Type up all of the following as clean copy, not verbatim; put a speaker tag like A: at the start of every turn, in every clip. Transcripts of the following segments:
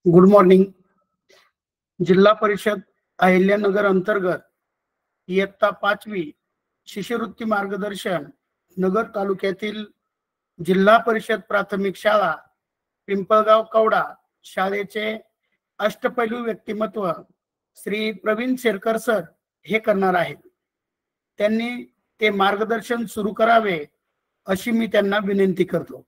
A: Good morning. जिल्हा परिषद अहिल्यानगर अंतर्गत इयत्ता 5वी शिष्यवृत्ती मार्गदर्शन नगर तालुक्यातील जिल्हा परिषद प्राथमिक शाळा पिंपळगाव कवडा शाळेचे अष्टपैलू व्यक्तिमत्व श्री प्रवीण शेरकर सर हे करणार आहेत. त्यांनी ते मार्गदर्शन सुरू करावे अशी मी त्यांना विनंती करतो.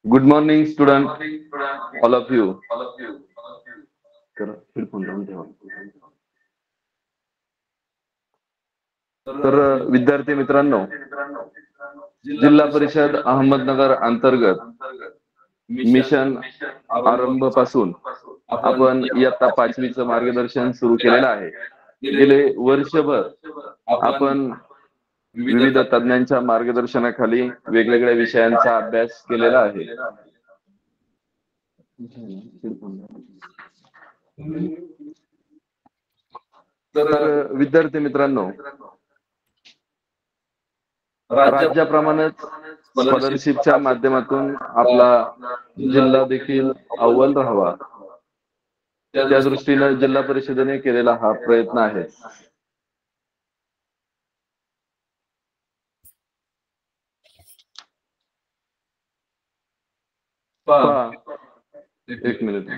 B: Good morning, student. All of you. तर विद्यार्थी मित्रांनो, जिल्हा परिषद अहमदनगर अंतर्गत मिशन आरंभ पासून आपण इयत्ता 5वीचं मार्गदर्शन सुरू केलेलं आहे. गेले वर्षभर आपण विविध तज्ञांच्या मार्गदर्शनाखाली वेगवेगळ्या विषयांचा अभ्यास केलेला आहे. तर विद्यार्थी मित्रांनो, राज्याप्रमाणेच स्कॉलरशिपच्या माध्यमातून आपला जिल्हा देखील अव्वल राहावा, त्या दृष्टीने जिल्हा परिषदेने केलेला हा प्रयत्न आहे. एक मिनिट.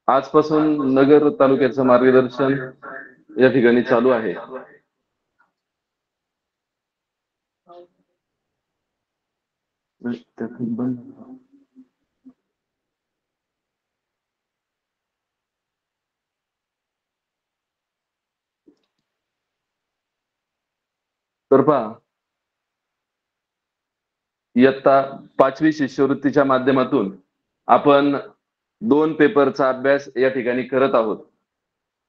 B: आजपासून नगर तालुक्याचं मार्गदर्शन या ठिकाणी चालू आहे. तर पहा, इयत्ता 5वी शिष्यवृत्तीच्या माध्यमातून आपण 2 पेपरचा अभ्यास या ठिकाणी करत आहोत.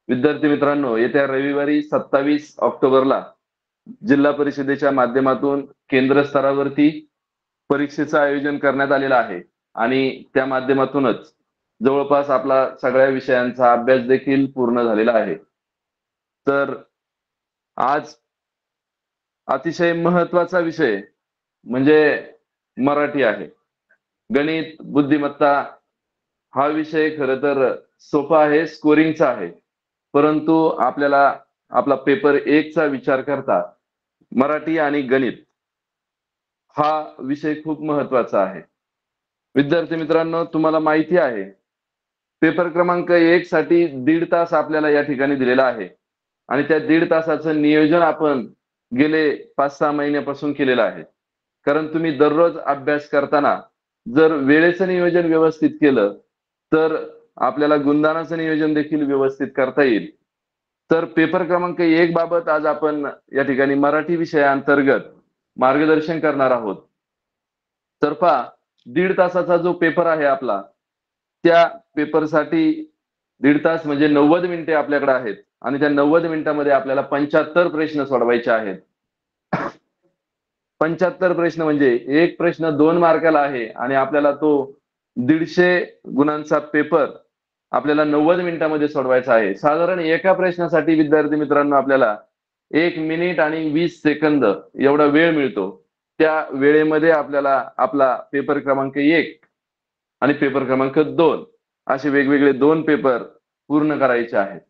B: विद्यार्थी मित्रांनो, येत्या रविवारी 27 ऑक्टोबरला जिल्हा परिषदेच्या माध्यमातून केंद्र स्तरावरती परीक्षेचं आयोजन करण्यात आलेलं आहे आणि त्या माध्यमातूनच जवळपास आपला सगळ्या विषयांचा अभ्यास देखील पूर्ण झालेला आहे. तर आज अतिशय महत्वाचा विषय म्हणजे मराठी आहे. गणित, बुद्धिमत्ता हा विषय खरं तर सोपा आहे, स्कोरिंगचा आहे, परंतु आपल्याला आपला पेपर 1चा विचार करता मराठी आणि गणित हा विषय खूप महत्वाचा आहे. विद्यार्थी मित्रांनो, तुम्हाला माहिती आहे पेपर क्रमांक 1 साठी 1.5 तास आपल्याला या ठिकाणी दिलेला आहे आणि त्या 1.5 तासाचं नियोजन आपण गेले 5-6 महिन्यापासून केलेलं आहे. कारण तुम्ही दररोज अभ्यास करताना जर वेळेचं नियोजन व्यवस्थित केलं तर आपल्याला गुणदानाचं नियोजन देखील व्यवस्थित करता येईल. तर पेपर क्रमांक 1 बाबत आज आपण या ठिकाणी मराठी विषयाअंतर्गत मार्गदर्शन करणार आहोत. तर पहा, 1.5 तासाचा जो पेपर आहे आपला, त्या पेपरसाठी 1.5 तास म्हणजे 90 मिनिटे आपल्याकडे आहेत आणि त्या 90 मिनिटांमध्ये आपल्याला 75 प्रश्न सोडवायचे आहेत. 75 प्रश्न म्हणजे एक प्रश्न 2 मार्काला आहे आणि आपल्याला तो 150 गुणांचा पेपर आपल्याला 90 मिनिटांमध्ये सोडवायचा आहे. साधारण एका प्रश्नासाठी विद्यार्थी मित्रांनो आपल्याला 1 मिनिट आणि 20 सेकंद एवढा वेळ मिळतो. त्या वेळेमध्ये आपल्याला आपला पेपर क्रमांक 1 आणि पेपर क्रमांक 2 असे वेगवेगळे 2 पेपर पूर्ण करायचे आहेत.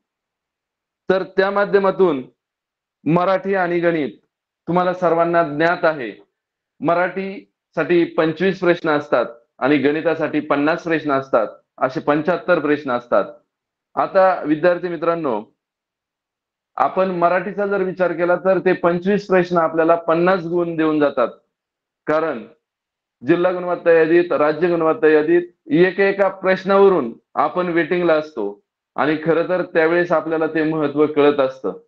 B: तर त्या माध्यमातून मराठी आणि गणित तुम्हाला सर्वांना ज्ञात आहे, मराठीसाठी 25 प्रश्न असतात आणि गणितासाठी 50 प्रश्न असतात, असे 75 प्रश्न असतात. आता विद्यार्थी मित्रांनो, आपण मराठीचा जर विचार केला तर ते 25 प्रश्न आपल्याला 50 गुण देऊन जातात. कारण जिल्हा गुणवत्ता यादीत, राज्य गुणवत्ता यादीत एका प्रश्नावरून आपण वेटिंगला असतो आणि खरं तर त्यावेळेस आपल्याला ते महत्व कळत असतं.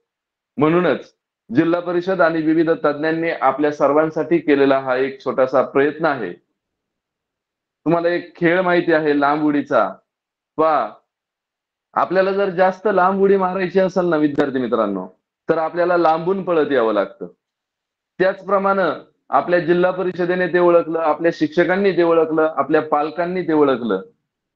B: म्हणूनच जिल्हा परिषद आणि विविध तज्ञांनी आपल्या सर्वांसाठी केलेला हा एक छोटासा प्रयत्न आहे. तुम्हाला एक खेळ माहिती आहे लांब उडीचा? पहा, आपल्याला जर जास्त लांब उडी मारायची असेल ना विद्यार्थी मित्रांनो, तर आपल्याला लांबून पळत यावं लागतं. त्याचप्रमाणे आपल्या जिल्हा परिषदेने ते ओळखलं, आपल्या शिक्षकांनी ते ओळखलं, आपल्या पालकांनी ते ओळखलं.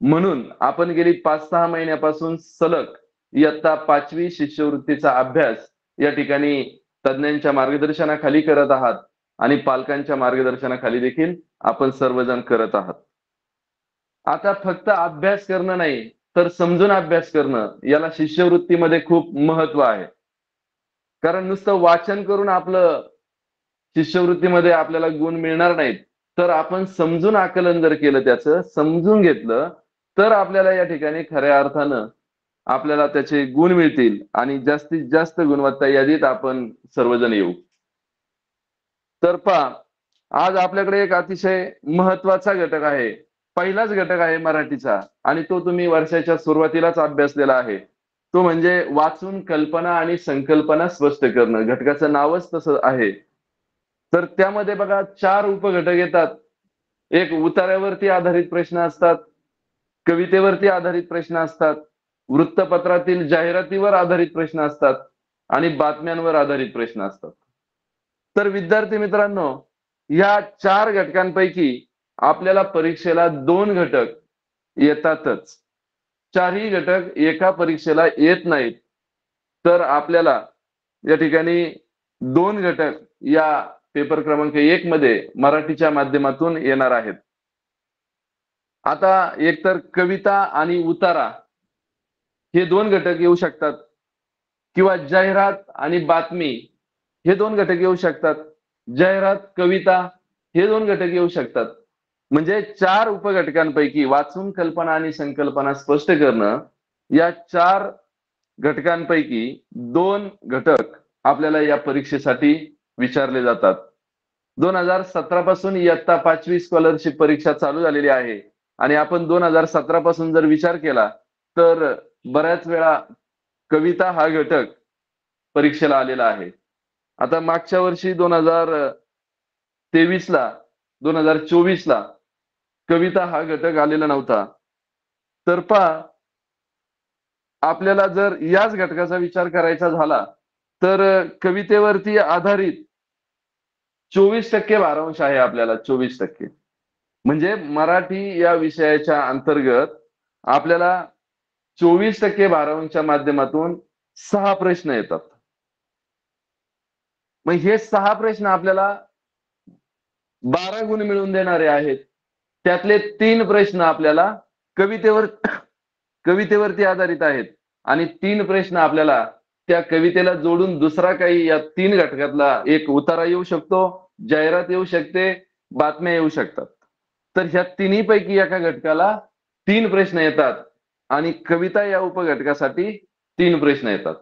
B: म्हणून आपण गेली 5-6 महिन्यापासून सलग इयत्ता 5वी शिष्यवृत्तीचा अभ्यास या ठिकाणी तज्ञांच्या मार्गदर्शनाखाली करत आहात आणि पालकांच्या मार्गदर्शनाखाली देखील आपण सर्वजण करत आहात. आता फक्त अभ्यास करणं नाही, तर समजून अभ्यास करणं याला शिष्यवृत्तीमध्ये खूप महत्व आहे. कारण नुसतं वाचन करून आपलं शिष्यवृत्तीमध्ये आपल्याला गुण मिळणार नाहीत, तर आपण समजून आकलन जर केलं, त्याचं समजून घेतलं, तर आपल्याला या ठिकाणी खऱ्या अर्थानं आपल्याला त्याचे गुण मिळतील आणि जास्तीत जास्त गुणवत्ता यादीत आपण सर्वजण येऊ. तर पहा, आज आपल्याकडे एक अतिशय महत्वाचा घटक आहे, पहिलाच घटक आहे मराठीचा आणि तो तुम्ही वर्षाच्या सुरुवातीलाच अभ्यासलेला आहे. तो म्हणजे वाचून कल्पना आणि संकल्पना स्पष्ट करणं. घटकाचं नावच तसं आहे. तर त्यामध्ये बघा 4 उपघटक येतात. एक उतार्यावरती आधारित प्रश्न असतात, कवितेवरती आधारित प्रश्न असतात, वृत्तपत्रातील जाहिरातीवर आधारित प्रश्न असतात आणि बातम्यांवर आधारित प्रश्न असतात. तर विद्यार्थी मित्रांनो, या 4 घटकांपैकी आपल्याला परीक्षेला 2 घटक येतातच. 4ही घटक एका परीक्षेला येत नाहीत. तर आपल्याला या ठिकाणी 2 घटक या पेपर क्रमांक 1 मध्ये मराठीच्या माध्यमातून येणार आहेत. आता एकतर कविता आणि उतारा हे 2 घटक येऊ शकतात किंवा जाहिरात आणि बातमी हे 2 घटक येऊ शकतात. जाहिरात, कविता हे 2 घटक येऊ शकतात. म्हणजे 4 उपघटकांपैकी वाचून कल्पना आणि संकल्पना स्पष्ट करणं या 4 घटकांपैकी 2 घटक आपल्याला या परीक्षेसाठी विचारले जातात. 2017 पासून इयत्ता 5वी स्कॉलरशिप परीक्षा चालू झालेली आहे आणि आपण 2017 पासून जर विचार केला तर बऱ्याच वेळा कविता हा घटक परीक्षेला आलेला आहे. आता मागच्या वर्षी 2023 ला 2024 ला कविता हा घटक आलेला नव्हता. तर पहा, आपल्याला जर याच घटकाचा विचार करायचा झाला तर कवितेवरती आधारित 24% भारांश आहे आपल्याला. 24% म्हणजे मराठी या विषयाच्या अंतर्गत आपल्याला 24% भारांशच्या माध्यमातून 6 प्रश्न येतात. मग हे 6 प्रश्न आपल्याला 12 गुण मिळवून देणारे आहेत. त्यातले 3 प्रश्न आपल्याला कवितेवरती आधारित आहेत आणि 3 प्रश्न आपल्याला त्या कवितेला जोडून दुसरा काही या 3 घटकातला एक उतारा येऊ शकतो, जाहिरात येऊ शकते, बातम्या येऊ शकतात. तर ह्या तिन्ही पैकी एका घटकाला 3 प्रश्न येतात आणि कविता या उपघटकासाठी 3 प्रश्न येतात.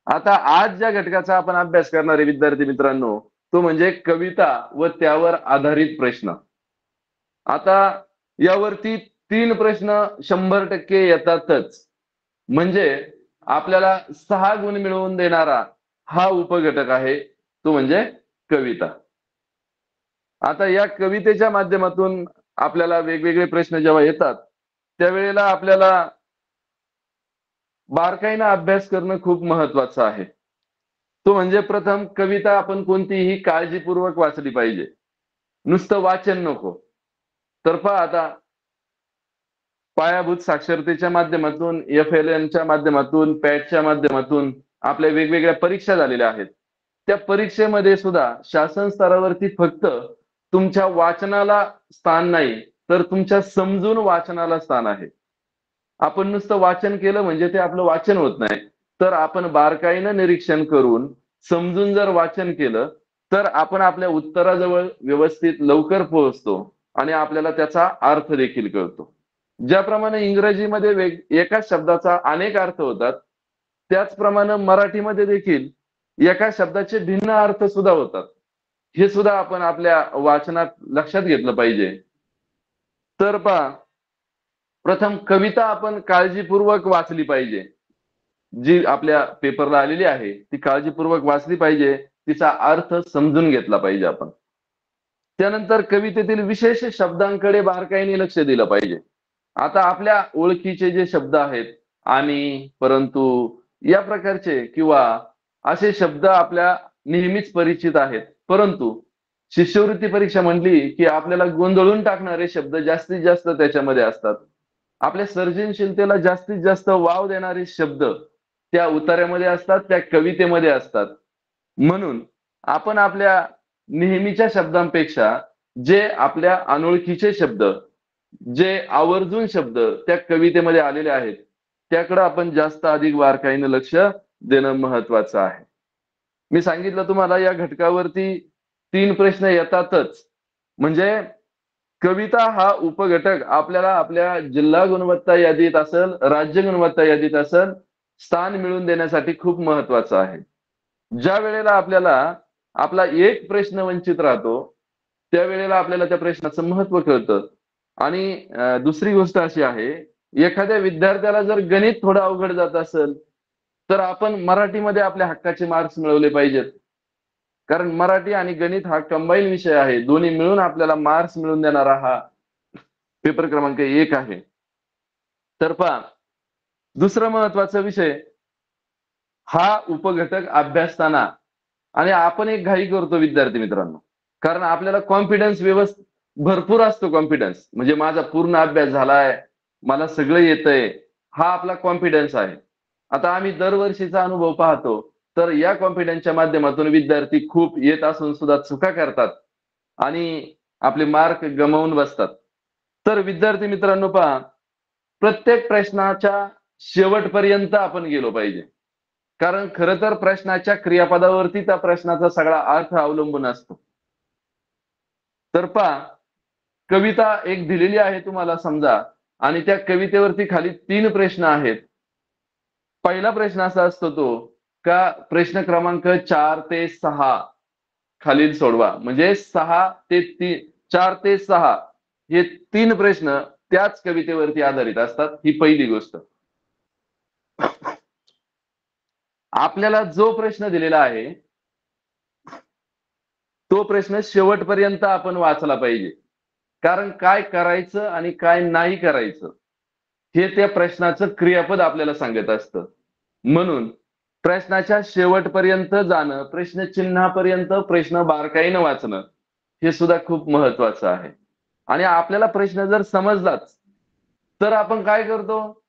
B: आता आज ज्या घटकाचा आपण अभ्यास करणार आहे विद्यार्थी मित्रांनो, तो म्हणजे कविता व त्यावर आधारित प्रश्न. आता यावरती 3 प्रश्न 100% येतातच. म्हणजे आपल्याला 6 गुण मिळवून देणारा हा उपघटक आहे, तो म्हणजे कविता. आता या कवितेच्या माध्यमातून आपल्याला वेगवेगळे प्रश्न जेव्हा येतात त्यावेळेला आपल्याला बारकाईनं अभ्यास करणं खूप महत्वाचं आहे. तो म्हणजे प्रथम कविता आपण कोणतीही काळजीपूर्वक वाचली पाहिजे. नुसतं वाचन नको. तर पहा, आता पायाभूत साक्षरतेच्या माध्यमातून, FLNच्या माध्यमातून, पॅटच्या माध्यमातून आपल्या वेगवेगळ्या परीक्षा झालेल्या आहेत. त्या परीक्षेमध्ये सुद्धा शासन स्तरावरती फक्त तुमच्या वाचनाला स्थान नाही, तर तुमच्या समजून वाचनाला स्थान आहे. आपण नुसतं वाचन केलं म्हणजे ते आपलं वाचन होत नाही. तर आपण बारकाईनं निरीक्षण करून समजून जर वाचन केलं तर आपण आपल्या उत्तराजवळ व्यवस्थित लवकर पोहोचतो आणि आपल्याला त्याचा अर्थ देखील कळतो. ज्याप्रमाणे इंग्रजीमध्ये एकाच शब्दाचा अनेक अर्थ होतात, त्याचप्रमाणे मराठीमध्ये देखील एका शब्दाचे भिन्न अर्थ सुद्धा होतात. हे सुद्धा आपण आपल्या वाचनात लक्षात घेतलं पाहिजे. तर पहा, प्रथम कविता आपण काळजीपूर्वक वाचली पाहिजे. जी आपल्या पेपरला आलेली आहे ती काळजीपूर्वक वाचली पाहिजे, तिचा अर्थ समजून घेतला पाहिजे आपण. त्यानंतर कवितेतील विशेष शब्दांकडे बारकाईने लक्ष दिलं पाहिजे. आता आपल्या ओळखीचे जे शब्द आहेत, आणि, परंतु या प्रकारचे किंवा असे शब्द आपल्या नेहमीच परिचित आहेत, परंतु शिष्यवृत्ती परीक्षा म्हणली की आपल्याला गोंधळून टाकणारे शब्द जास्तीत जास्त त्याच्यामध्ये असतात. आपल्या सर्जनशीलतेला जास्तीत जास्त वाव देणारे शब्द त्या उतार्यामध्ये असतात, त्या कवितेमध्ये असतात. म्हणून आपण आपल्या नेहमीच्या शब्दांपेक्षा जे आपल्या अनोळखीचे शब्द, जे आवर्जून शब्द त्या कवितेमध्ये आलेले आहेत, त्याकडे आपण जास्त अधिक बारकाईने लक्ष देणं महत्वाचं आहे. मी सांगितलं तुम्हाला या घटकावरती 3 प्रश्न येतातच. म्हणजे कविता हा उपघटक आपल्याला आपल्या जिल्हा गुणवत्ता यादीत असेल, राज्य गुणवत्ता यादीत असेल, स्थान मिळवून देण्यासाठी खूप महत्वाचं आहे. ज्या वेळेला आपल्याला आपला एक प्रश्न वंचित राहतो, त्यावेळेला आपल्याला त्या प्रश्नाचं महत्व कळतं. आणि दुसरी गोष्ट अशी आहे, एखाद्या विद्यार्थ्याला जर गणित थोडं अवघड जात असेल, तर आपण मराठीमध्ये आपल्या हक्काचे मार्क्स मिळवले पाहिजेत. कारण मराठी आणि गणित हा कंबाईन विषय आहे. दोन्ही मिळून आपल्याला मार्क्स मिळवून देणारा हा पेपर क्रमांक 1 आहे. तर पहा, दुसरा महत्वाचा विषय हा उपघटक अभ्यासताना, आणि आपण एक घाई करतो विद्यार्थी मित्रांनो, कारण आपल्याला कॉन्फिडन्स भरपूर असतो. कॉन्फिडन्स म्हणजे माझा पूर्ण अभ्यास झालाय, मला सगळं येतंय, हा आपला कॉन्फिडन्स आहे. आता आम्ही दरवर्षीचा अनुभव पाहतो, तर या कॉन्फिडन्सच्या माध्यमातून विद्यार्थी खूप येत असून सुद्धा चुका करतात आणि आपले मार्क गमावून बसतात. तर विद्यार्थी मित्रांनो पहा, प्रत्येक प्रश्नाच्या शेवटपर्यंत आपण गेलो पाहिजे. कारण खरं तर प्रश्नाच्या क्रियापदावरती त्या प्रश्नाचा सगळा अर्थ अवलंबून असतो. तर पहा, कविता एक दिलेली आहे तुम्हाला समजा, आणि त्या कवितेवरती खाली 3 प्रश्न आहेत. पहिला प्रश्न असा असतो तो का प्रश्न क्रमांक 4 ते 6 खालील सोडवा. म्हणजे 4 ते 6 हे 3 प्रश्न त्याच कवितेवरती आधारित असतात. ही पहिली गोष्ट. आपल्याला जो प्रश्न दिलेला आहे तो प्रश्न शेवटपर्यंत आपण वाचला पाहिजे. कारण काय करायचं आणि काय नाही करायचं हे त्या प्रश्नाचं क्रियापद आपल्याला सांगत असतं. म्हणून प्रश्नाच्या शेवटपर्यंत जाणं, प्रश्नचिन्हापर्यंत प्रश्न बारकाईनं वाचणं हे सुद्धा खूप महत्वाचं आहे. आणि आपल्याला प्रश्न जर समजलाच तर आपण काय करतो,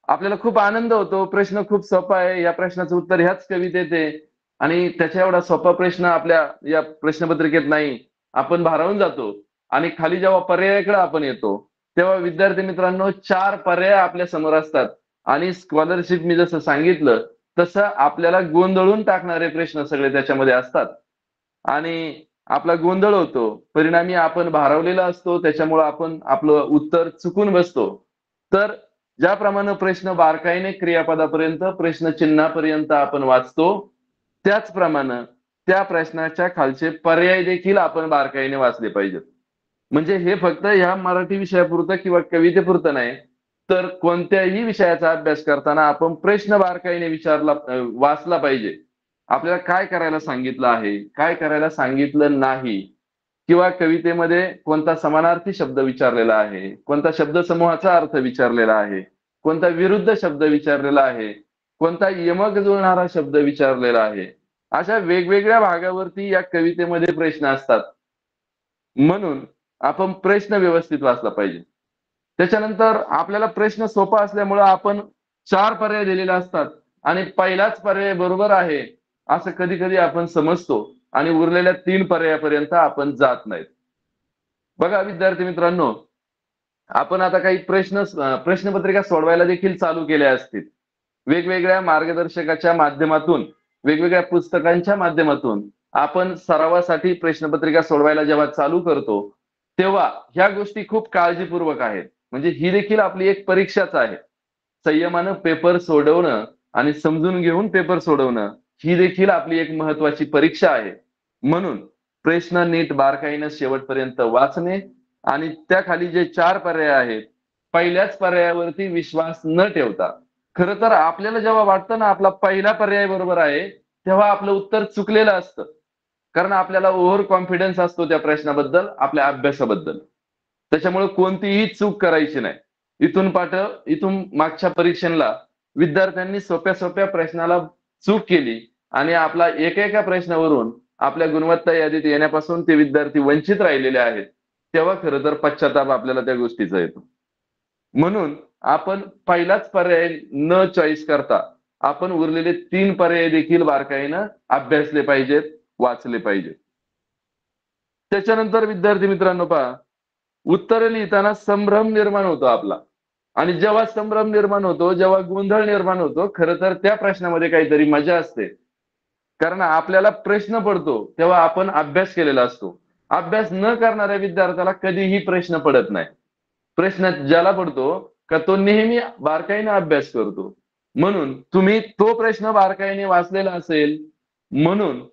B: आपल्याला खूप आनंद होतो, प्रश्न खूप सोपा आहे, या प्रश्नाचं उत्तर ह्याच कवितेत आहे आणि त्याच्या एवढा सोपा प्रश्न आपल्या या प्रश्नपत्रिकेत नाही, आपण भारावून जातो. आणि खाली जेव्हा पर्यायाकडे आपण येतो, तेव्हा विद्यार्थी मित्रांनो 4 पर्याय आपल्या समोर असतात. आणि स्कॉलरशिप मी जसं सांगितलं तसं आपल्याला गोंधळून टाकणारे प्रश्न सगळे त्याच्यामध्ये असतात आणि आपला गोंधळ होतो. परिणामी आपण भारावलेला असतो, त्याच्यामुळे आपण आपलं उत्तर चुकून बसतो. तर ज्याप्रमाणे प्रश्न बारकाईने क्रियापदापर्यंत, प्रश्नचिन्हापर्यंत आपण वाचतो, त्याचप्रमाणे त्या प्रश्नाच्या खालचे पर्याय देखील आपण बारकाईने वाचले पाहिजेत. म्हणजे हे फक्त ह्या मराठी विषयापुरतं किंवा कवितेपुरतं नाही, तर कोणत्याही विषयाचा अभ्यास करताना आपण प्रश्न बारकाईने वाचला पाहिजे. आपल्याला काय करायला सांगितलं आहे, काय करायला सांगितलं नाही, किंवा कवितेमध्ये कोणता समानार्थी शब्द विचारलेला आहे, कोणता शब्दसमूहाचा अर्थ विचारलेला आहे, कोणता विरुद्ध शब्द विचारलेला आहे, कोणता यमक जुळणारा शब्द विचारलेला आहे. अशा वेगवेगळ्या भागावरती या कवितेमध्ये प्रश्न असतात. म्हणून आपण प्रश्न व्यवस्थित वाचला पाहिजे. त्याच्यानंतर आपल्याला प्रश्न सोपा असल्यामुळे आपण 4 पर्याय दिलेले असतात आणि पहिलाच पर्याय बरोबर आहे असं कधी कधी आपण समजतो आणि उरलेल्या 3 पर्यायापर्यंत आपण जात नाहीत. बघा विद्यार्थी मित्रांनो, आपण आता काही प्रश्नपत्रिका सोडवायला देखील चालू केल्या असतील. वेगवेगळ्या मार्गदर्शकाच्या माध्यमातून, वेगवेगळ्या पुस्तकांच्या माध्यमातून आपण सरावासाठी प्रश्नपत्रिका सोडवायला जेव्हा चालू करतो, तेव्हा ह्या गोष्टी खूप काळजीपूर्वक आहेत. म्हणजे ही देखील आपली एक परीक्षाच आहे. संयमानं पेपर सोडवणं आणि समजून घेऊन पेपर सोडवणं ही देखील आपली एक महत्वाची परीक्षा आहे. म्हणून प्रश्न नीट बारकाईनं शेवटपर्यंत वाचणे आणि त्याखाली जे 4 पर्याय आहेत, पहिल्याच पर्यायावरती विश्वास न ठेवता, खरं तर आपल्याला जेव्हा वाटतं ना आपला पहिला पर्याय बरोबर आहे, तेव्हा आपलं उत्तर चुकलेलं असतं. कारण आपल्याला ओव्हर कॉन्फिडन्स असतो त्या प्रश्नाबद्दल, आपल्या अभ्यासाबद्दल. त्याच्यामुळे कोणतीही चूक करायची नाही. इथून मागच्या परीक्षेला विद्यार्थ्यांनी सोप्या-सोप्या प्रश्नाला चूक केली आणि आपला एका प्रश्नावरून आपल्या गुणवत्ता यादीत येण्यापासून ते विद्यार्थी वंचित राहिलेले आहेत. तेव्हा खरं तर पश्चाताप आपल्याला त्या गोष्टीचा येतो. म्हणून आपण पहिलाच पर्याय न चॉईस करता आपण उरलेले 3 पर्याय देखील बारकाईनं अभ्यासले पाहिजेत, वाचले पाहिजेत. त्याच्यानंतर विद्यार्थी मित्रांनो पहा, उत्तरं लिहिताना संभ्रम निर्माण होतो आपला आणि जेव्हा संभ्रम निर्माण होतो, जेव्हा गोंधळ निर्माण होतो, खरं तर त्या प्रश्नामध्ये काहीतरी मजा असते. कारण आपल्याला प्रश्न पडतो, तेव्हा आपण अभ्यास केलेला असतो. अभ्यास न करणाऱ्या विद्यार्थ्याला कधीही प्रश्न पडत नाही. प्रश्न ज्याला पडतो का तो नेहमी बारकाईने अभ्यास करतो. म्हणून तुम्ही तो प्रश्न बारकाईने वाचलेला असेल, म्हणून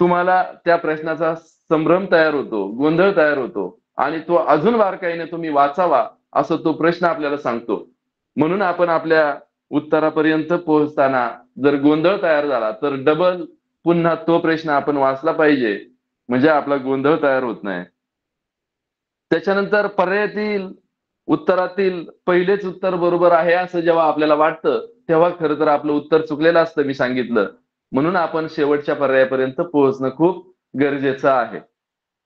B: तुम्हाला त्या प्रश्नाचा संभ्रम तयार होतो, गोंधळ तयार होतो आणि तो अजून बारकाईने तुम्ही वाचावा, असं तो प्रश्न आपल्याला सांगतो. म्हणून आपण आपल्या उत्तरापर्यंत पोहोचताना जर गोंधळ तयार झाला, तर डबल पुन्हा तो प्रश्न आपण वाचला पाहिजे, म्हणजे आपला गोंधळ तयार होत नाही. त्याच्यानंतर पर्यायातील उत्तरातील पहिलेच उत्तर बरोबर आहे असं जेव्हा आपल्याला वाटतं, तेव्हा खरं तर आपलं उत्तर चुकलेलं असतं मी सांगितलं. म्हणून आपण शेवटच्या पर्यायापर्यंत पोहोचणं खूप गरजेचं आहे.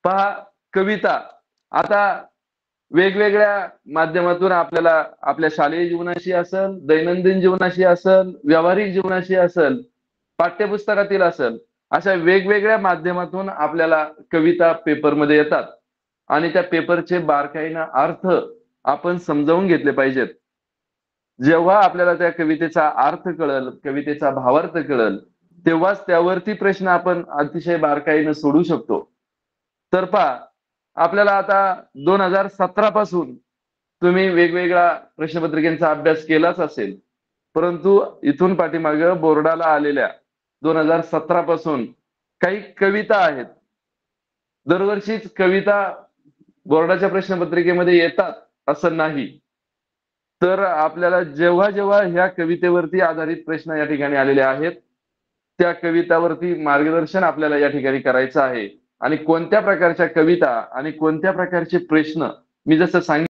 B: पहा कविता. आता वेगवेगळ्या माध्यमातून आपल्याला आपल्या शालेय जीवनाशी असेल, दैनंदिन जीवनाशी असेल, व्यावहारिक जीवनाशी असेल, पाठ्यपुस्तकातील असेल, अशा वेगवेगळ्या माध्यमातून आपल्याला कविता पेपरमध्ये येतात आणि त्या पेपरचे बारकाईनं अर्थ आपण समजावून घेतले पाहिजेत. जेव्हा आपल्याला त्या कवितेचा अर्थ कळेल, कवितेचा भावार्थ कळेल, तेव्हाच त्यावरती प्रश्न आपण अतिशय बारकाईनं सोडवू शकतो. तर पहा, आपल्याला आता 2017 पासून तुम्ही वेगवेगळ्या प्रश्नपत्रिकांचा अभ्यास केलाच असेल. परंतु इथून पाठीमागं बोर्डाला आलेल्या 2017 पासून काही कविता आहेत. दरवर्षीच कविता बोर्डाच्या प्रश्नपत्रिकेमध्ये येतात असं नाही. तर आपल्याला जेव्हा ह्या कवितेवरती आधारित प्रश्न या ठिकाणी आलेले आहेत, त्या कवितावरती मार्गदर्शन आपल्याला या ठिकाणी करायचं आहे आणि कोणत्या प्रकारच्या कविता आणि कोणत्या प्रकारचे प्रश्न मी जसं सांगितलं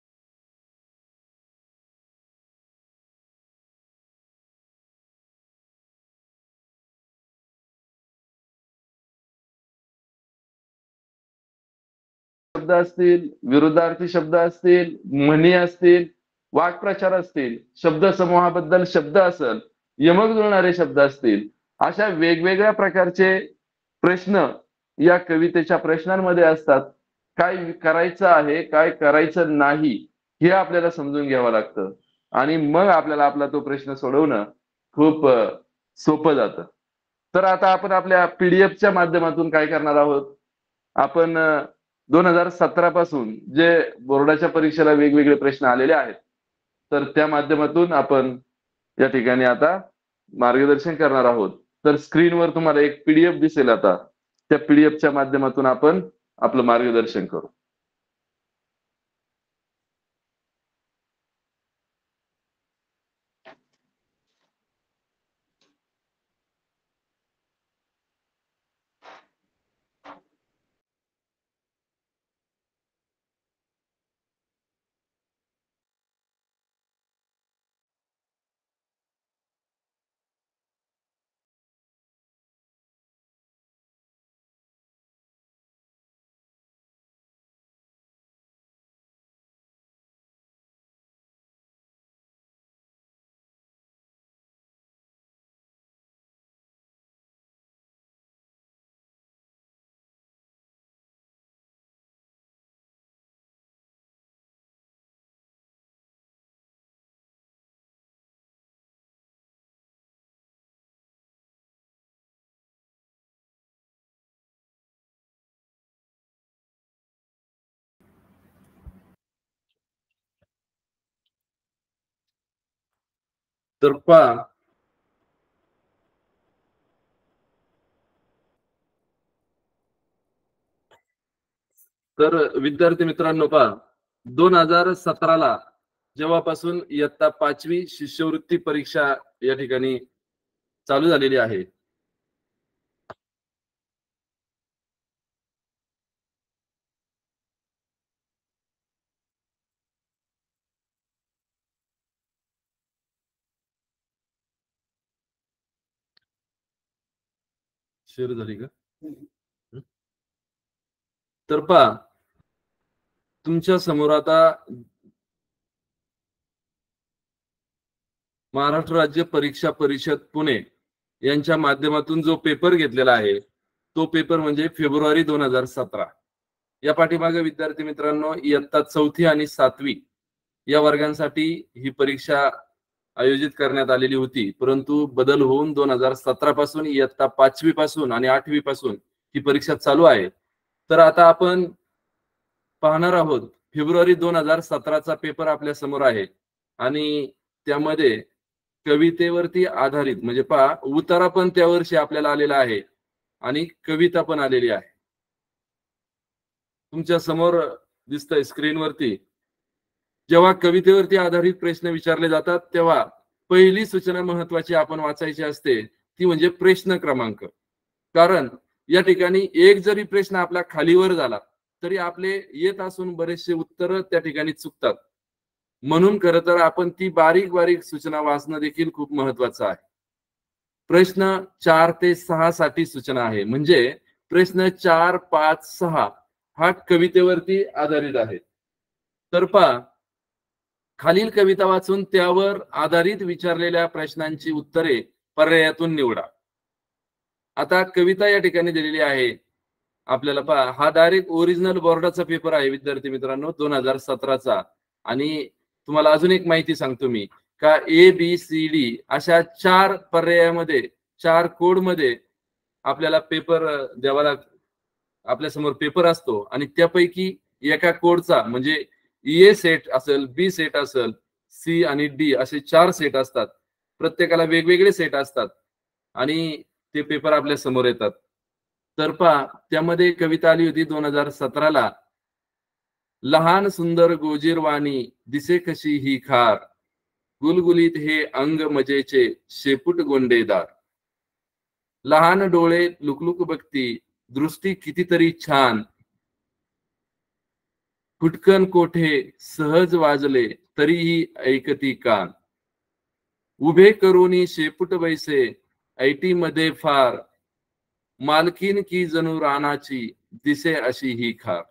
B: शब्द असतील, विरुद्धार्थी शब्द असतील, म्हणी असतील, वाक्प्रचार असतील, शब्दसमूहाबद्दल शब्द असेल, यमक जुळणारे शब्द असतील, अशा वेगवेगळ्या प्रकारचे प्रश्न या कवितेच्या प्रश्नांमध्ये असतात. काय करायचं आहे, काय करायचं नाही, हे आपल्याला समजून घ्यावं लागतं आणि मग आपल्याला आपला तो प्रश्न सोडवणं खूप सोपं जातं. तर आता आपण आपल्या पीडीएफच्या माध्यमातून काय करणार आहोत? आपण 2017 पासून जे बोर्डाच्या परीक्षेला वेगवेगळे प्रश्न आलेले आहेत, तर त्या माध्यमातून आपण या ठिकाणी आता मार्गदर्शन करणार आहोत. तर स्क्रीनवर तुम्हाला एक पीडीएफ दिसेल आता. त्या पीडीएफच्या माध्यमातून आपण आपलं मार्गदर्शन करू. तर पहा, तर विद्यार्थी मित्रांनो पहा, 2017ला जेव्हापासून इयत्ता 5वी शिष्यवृत्ती परीक्षा या ठिकाणी चालू झालेली आहे, शेअर झाली का? तर पहा, तुमच्या समोर आता महाराष्ट्र राज्य परीक्षा परिषद पुणे यांच्या माध्यमातून जो पेपर घेतलेला आहे, तो पेपर म्हणजे फेब्रुवारी 2017. या पाठीमागे विद्यार्थी मित्रांनो, इयत्ता 4थी आणि 7वी या वर्गांसाठी ही परीक्षा आयोजित करण्यात आलेली होती, परंतु बदल होऊन 2017 पासून इयत्ता 5वी पासून आणि 8वी पासून ही परीक्षा चालू आहे. तर आता आपण पाहणार आहोत फेब्रुवारी 2017चा पेपर आपल्या समोर आहे आणि त्यामध्ये कवितेवरती आधारित म्हणजे पहा, उतारा पण त्या वर्षी आपल्याला आलेला आहे आणि कविता पण आलेली आहे. तुमच्या समोर दिसतंय स्क्रीनवरती. जेव्हा कवितेवरती आधारित प्रश्न विचारले जातात तेव्हा पहिली सूचना महत्वाची आपण वाचायची असते, ती म्हणजे प्रश्न क्रमांक. कारण या ठिकाणी एक जरी प्रश्न आपला खालीवर झाला तरी आपले येत असून बरेचसे उत्तर त्या ठिकाणी चुकतात. म्हणून खरं तर आपण ती बारीक बारीक सूचना वाचणं देखील खूप महत्वाचं आहे. प्रश्न 4 ते 6 साठी सूचना आहे, म्हणजे प्रश्न 4, 5, 6 हा कवितेवरती आधारित आहे. तर पहा, खालील कविता वाचून त्यावर आधारित विचारलेल्या प्रश्नांची उत्तरे पर्यायातून निवडा. आता कविता या ठिकाणी दिलेली आहे आपल्याला. पहा, हा डायरेक्ट ओरिजिनल बोर्डाचा पेपर आहे विद्यार्थी मित्रांनो 2017चा. आणि तुम्हाला अजून एक माहिती सांगतो मी, का ABCD अशा 4 पर्यायामध्ये 4 कोड मध्ये आपल्याला पेपर द्यावा लागतो. आपल्या समोर पेपर असतो आणि त्यापैकी एका कोडचा म्हणजे ए सेट असेल, बी सेट असेल, सी आणि डी असे 4 सेट असतात. प्रत्येकाला वेगवेगळे सेट असतात आणि ते पेपर आपल्या समोर येतात. तर पहा, त्यामध्ये कविता आली होती 2017ला. लहान सुंदर गोजीरवाणी दिसे कशी ही खार, गुलगुलीत हे अंग मजेचे शेपूट गोंडेदार. लहान डोळे लुकलुक बघती, दृष्टी कितीतरी छान, फुटकन कोठे सहज वाजले तरीही ऐकती कान. उभे करूनी शेपूट बैसे ऐटी मध्ये फार, मालकीन की जणू रानाची दिसे अशी ही खार.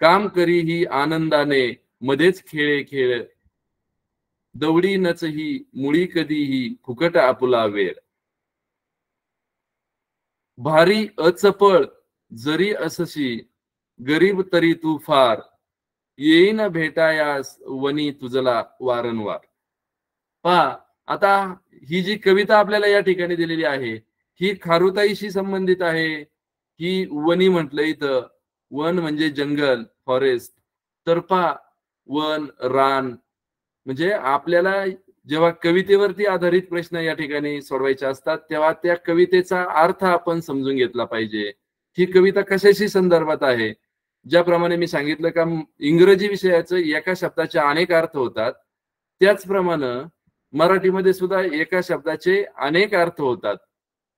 B: काम करी ही आनंदाने मध्येच खेळे खेळ, दवडी नचही मुळी कधीही फुकट आपुला वेळ. भारी अचपळ जरी असशी गरीब तरी तू फार, येईन भेटायास वनी तुझला वारंवार. पहा, आता ही जी कविता आपल्याला या ठिकाणी दिलेली आहे ही खारुताईशी संबंधित आहे. ही वनी म्हटलं इथं, वन म्हणजे जंगल, फॉरेस्ट. तर पहा, वन, रान म्हणजे आपल्याला जेव्हा कवितेवरती आधारित प्रश्न या ठिकाणी सोडवायचे असतात तेव्हा त्या कवितेचा अर्थ आपण समजून घेतला पाहिजे. ही कविता कशाशी संदर्भात आहे. ज्याप्रमाणे मी सांगितलं का इंग्रजी विषयाचं एका शब्दाचे अनेक अर्थ होतात, त्याचप्रमाणे मराठीमध्ये सुद्धा एका शब्दाचे अनेक अर्थ होतात.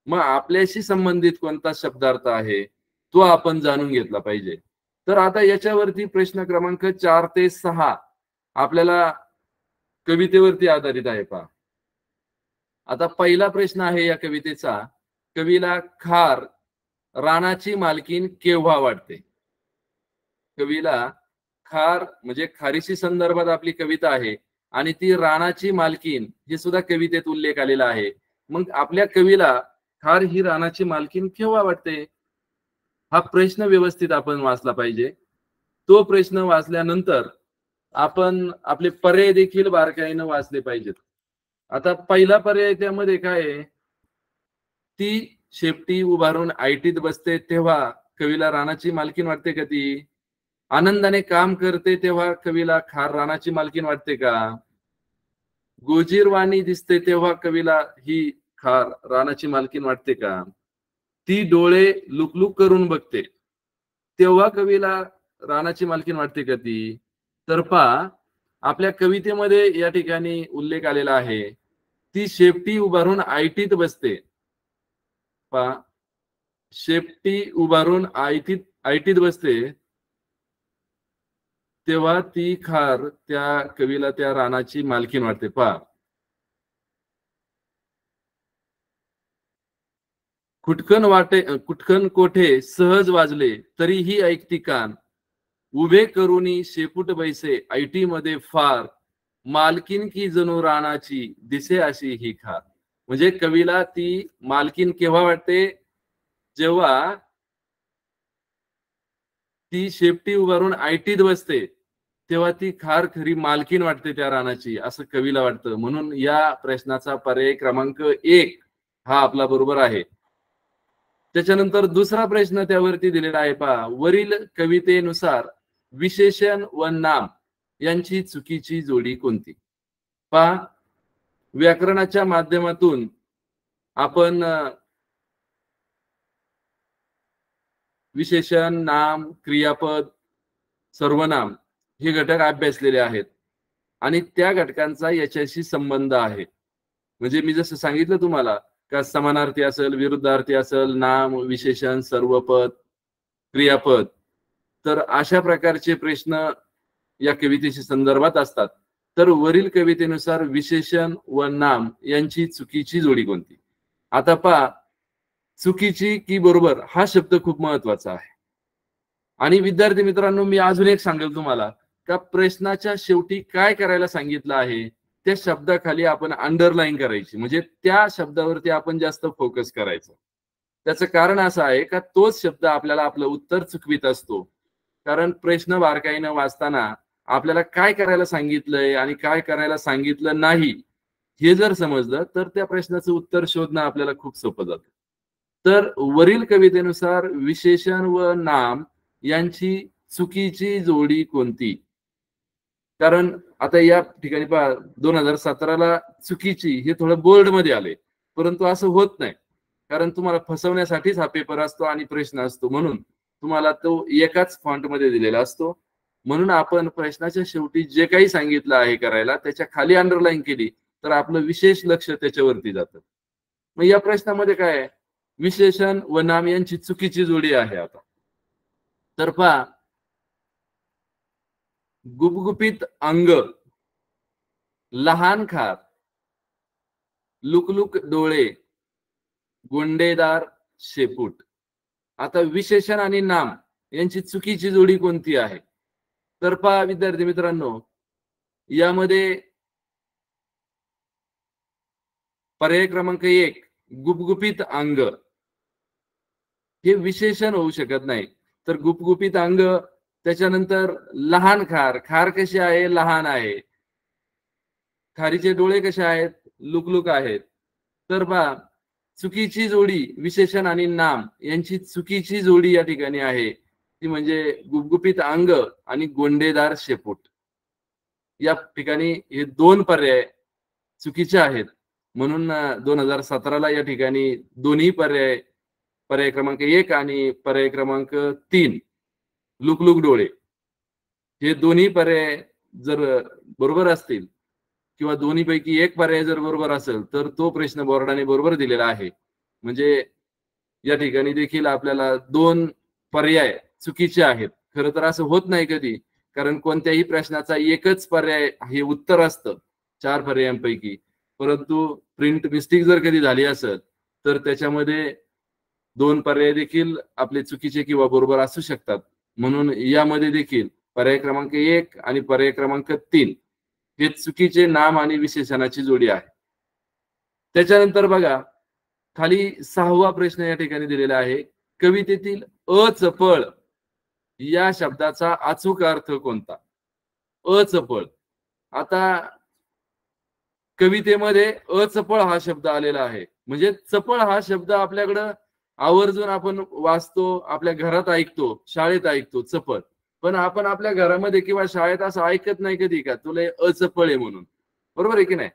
B: मग आपल्याशी संबंधित कोणता शब्दार्थ आहे तो आपण जाणून घेतला पाहिजे. तर आता याच्यावरती प्रश्न क्रमांक 4 ते 6 आपल्याला कवितेवरती आधारित आहे. पहा, आता पहिला प्रश्न आहे या कवितेचा, कवीला खार रानाची मालकीन केव्हा वाटते. कवीला खार म्हणजे खारीशी संदर्भात आपली कविता आहे आणि ती रानाची मालकीन हे सुद्धा कवितेत उल्लेख आलेला आहे. मग आपल्या कवीला खार ही रानाची मालकीन केव्हा वाटते, हा प्रश्न व्यवस्थित आपण वाचला पाहिजे. तो प्रश्न वाचल्यानंतर आपण आपले पर्याय देखील बारकाईनं वाचले पाहिजेत. आता पहिला पर्याय त्यामध्ये काय आहे, ती शेपटी उभारून आयटीत बसते तेव्हा कवीला रानाची मालकीन वाटते का. ती आनंदाने काम करते तेव्हा कवीला खार रानाची मालकीन वाटते का. गोजीरवाणी दिसते तेव्हा कवीला ही खार रानाची मालकीन वाटते का? ती डोळे लुकलुक करून बघते तेव्हा कवीला रानाची मालकीन वाटते का ती? तर पहा, आपल्या कवितेमध्ये या ठिकाणी उल्लेख आलेला आहे, ती शेपटी उभारून आयटीत बसते. पहा, शेपटी उभारून आयटीत बसते तेव्हा ती खार त्या कवीला त्या रानाची मालकीन वाटते. पहा, कुटकन कोठे सहज वाजले तरीही ऐकती कान, उभे करूनी शेपूट बैसे आयटी मध्ये फार, मालकीन की जणू रानाची दिसे अशी ही खार. म्हणजे कवीला ती मालकीन केव्हा वाटते? जेव्हा ती शेपटी उभारून आयटीत बसते तेव्हा ती खार खरी मालकीन वाटते त्या रानाची, असं कवीला वाटतं. म्हणून या प्रश्नाचा पर्याय क्रमांक 1 हा आपला बरोबर आहे. त्याच्यानंतर दुसरा प्रश्न त्यावरती दिलेला आहे. पहा, वरील कवितेनुसार विशेषण व नाम यांची चुकीची जोडी कोणती? पहा, व्याकरणाच्या माध्यमातून आपण विशेषण, नाम, क्रियापद, सर्वनाम हे घटक अभ्यासलेले आहेत आणि त्या घटकांचा याच्याशी संबंध आहे. म्हणजे मी जसं सांगितलं तुम्हाला का समानार्थी असेल, विरुद्धार्थी असेल, नाम, विशेषण, सर्वपद, क्रियापद, तर अशा प्रकारचे प्रश्न या कवितेशी संदर्भात असतात. तर वरील कवितेनुसार विशेषण व नाम यांची चुकीची जोडी कोणती? आता पहा, चुकीची की बरोबर हा शब्द खूप महत्वाचा आहे. आणि विद्यार्थी मित्रांनो, मी अजून एक सांगेल तुम्हाला का प्रश्नाच्या शेवटी काय करायला सांगितलं आहे त्या शब्दाखाली आपण अंडरलाईन करायची, म्हणजे त्या शब्दावरती आपण जास्त फोकस करायचं. त्याचं कारण असं आहे का तोच शब्द आपल्याला आपलं उत्तर चुकवित असतो. कारण प्रश्न बारकाईनं वाचताना आपल्याला काय करायला सांगितलंय आणि काय करायला सांगितलं नाही हे जर समजलं तर त्या प्रश्नाचं उत्तर शोधणं आपल्याला खूप सोपं जातं. तर वरील कवितेनुसार विशेषण व नाम यांची चुकीची जोडी कोणती? कारण आता या ठिकाणी पहा, 2017ला चुकीची हे थोडं बोल्ड मध्ये आले, परंतु असं होत नाही. कारण तुम्हाला फसवण्यासाठीच हा पेपर असतो आणि प्रश्न असतो, म्हणून तुम्हाला तो एकाच फॉन्ट मध्ये दिलेला असतो. म्हणून आपण प्रश्नाच्या शेवटी जे काही सांगितलं आहे करायला त्याच्या खाली अंडरलाईन केली तर आपलं विशेष लक्ष त्याच्यावरती जातं. मग या प्रश्नामध्ये काय आहे? विशेषण व नाम यांची चुकीची जोडी आहे. आता तर पहा, गुपगुपीत अंग, लहान खार, लुकलुक डोळे, गोंडेदार शेपूट. आता विशेषण आणि नाम यांची चुकीची जोडी कोणती आहे? तर पहा विद्यार्थी मित्रांनो, यामध्ये पर्याय क्रमांक 1 गुपगुपीत अंग हे विशेषण होऊ शकत नाही. तर गुपगुपीत अंग, त्याच्यानंतर लहान खार, खार कशी आहे? लहान आहे. खारीचे डोळे कसे आहेत? लुकलुक आहेत. तर पहा, चुकीची जोडी विशेषण आणि नाम यांची चुकीची जोडी या ठिकाणी आहे, ती म्हणजे गुपगुपीत अंग आणि गोंडेदार शेपूट. या ठिकाणी हे 2 पर्याय चुकीचे आहेत. म्हणून 2017ला या ठिकाणी दोन्ही पर्याय, पर्याय क्रमांक 1 आणि पर्याय क्रमांक 3 लुकलुक डोळे, हे दोन्ही पर्याय जर बरोबर असतील किंवा दोन्हीपैकी एक पर्याय जर बरोबर असेल तर तो प्रश्न बोर्डाने बरोबर दिलेला आहे. म्हणजे या ठिकाणी देखील आपल्याला 2 पर्याय चुकीचे आहेत. खरं तर असं होत नाही कधी, कारण कोणत्याही प्रश्नाचा एकच पर्याय हे उत्तर असतं 4 पर्यायांपैकी. परंतु प्रिंट मिस्टेक जर कधी झाली असेल तर त्याच्यामध्ये 2 पर्याय देखील आपले चुकीचे किंवा बरोबर असू शकतात. म्हणून यामध्ये देखील पर्याय क्रमांक 1 आणि पर्याय क्रमांक 3 हे चुकीचे नाम आणि विशेषणाची जोडी आहे. त्याच्यानंतर बघा, खाली 6वा प्रश्न या ठिकाणी दिलेला आहे. कवितेतील अचपळ या शब्दाचा अचूक अर्थ कोणता? अचपळ. आता कवितेमध्ये अचपळ हा शब्द आलेला आहे, म्हणजे चपळ हा शब्द आपल्याकडं आवर्जून आपण वाचतो, आपल्या घरात ऐकतो, शाळेत ऐकतो चपळ. पण आपण आपल्या घरामध्ये किंवा शाळेत असं ऐकत नाही कधी का तुला अचपळ आहे म्हणून, बरोबर आहे की नाही?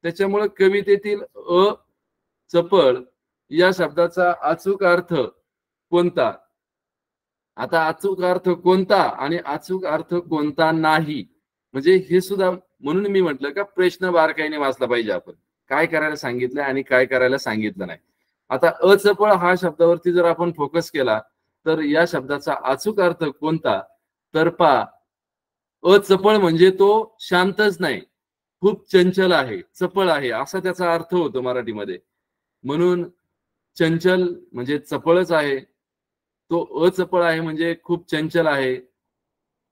C: त्याच्यामुळे कवितेतील अ चपळ या शब्दाचा अचूक अर्थ कोणता? आता अचूक अर्थ कोणता आणि अचूक अर्थ कोणता नाही, म्हणजे हे सुद्धा, म्हणून मी म्हटलं का प्रश्न बारकाईने वाचला पाहिजे आपण, काय करायला सांगितलं आणि काय करायला सांगितलं नाही. आता अचपळ हा शब्दावरती जर आपण फोकस केला तर या शब्दाचा अचूक अर्थ कोणता? तर पा अचपळ म्हणजे तो शांतच नाही, खूप चंचल आहे, चपळ आहे, असा त्याचा अर्थ होतो मराठीमध्ये. म्हणून चंचल म्हणजे चपळच आहे, तो अचपळ आहे म्हणजे खूप चंचल आहे.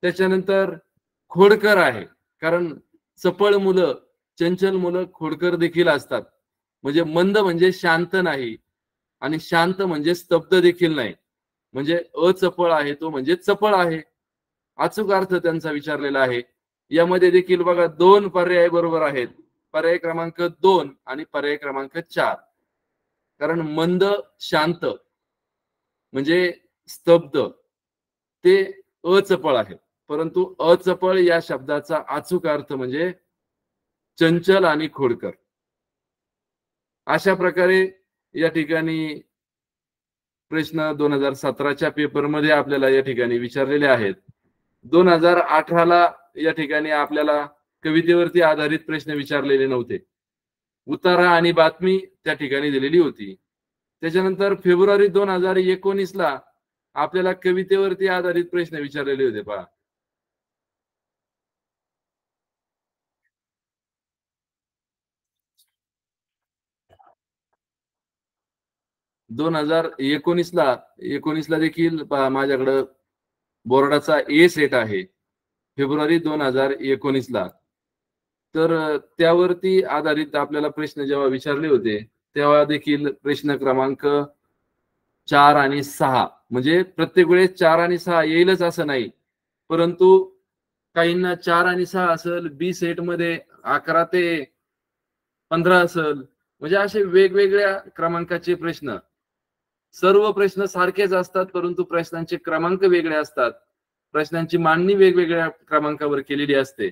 C: त्याच्यानंतर खोडकर आहे, कारण चपळ मुलं, चंचल मुलं खोडकर देखील असतात. म्हणजे मंद म्हणजे शांत नाही आणि शांत म्हणजे स्तब्ध देखील नाही, म्हणजे अचपळ आहे तो म्हणजे चपळ आहे. अचूक अर्थ त्यांचा विचारलेला आहे. यामध्ये देखील बघा 2 पर्याय बरोबर आहेत, पर्याय क्रमांक 2 आणि पर्याय क्रमांक 4. कारण मंद शांत म्हणजे स्तब्ध ते अचपळ आहे, परंतु अचपळ या शब्दाचा अचूक अर्थ म्हणजे चंचल आणि खोडकर. अशा प्रकारे या ठिकाणी प्रश्न 2017च्या पेपरमध्ये आपल्याला या ठिकाणी विचारलेले आहेत. 2018ला या ठिकाणी आपल्याला कवितेवरती आधारित प्रश्न विचारलेले नव्हते, उतारा आणि बातमी त्या ठिकाणी दिलेली होती. त्याच्यानंतर फेब्रुवारी 2019ला आपल्याला कवितेवरती आधारित प्रश्न विचारलेले होते. पहा 2019ला देखील माझ्याकडं बोर्डाचा ए सेट आहे फेब्रुवारी 2019ला. तर त्यावरती आधारित आपल्याला प्रश्न जेव्हा विचारले होते तेव्हा देखील प्रश्न क्रमांक 4 आणि 6, म्हणजे प्रत्येक वेळेस 4 आणि 6 येईलच असं नाही, परंतु काहींना 4 आणि 6 असेल, बी सेट मध्ये 11 ते 15 असेल, म्हणजे असे वेगवेगळ्या क्रमांकाचे प्रश्न. सर्व प्रश्न सारखेच असतात परंतु प्रश्नांचे क्रमांक वेगळे असतात, प्रश्नांची मांडणी वेगवेगळ्या क्रमांकावर केलेली असते.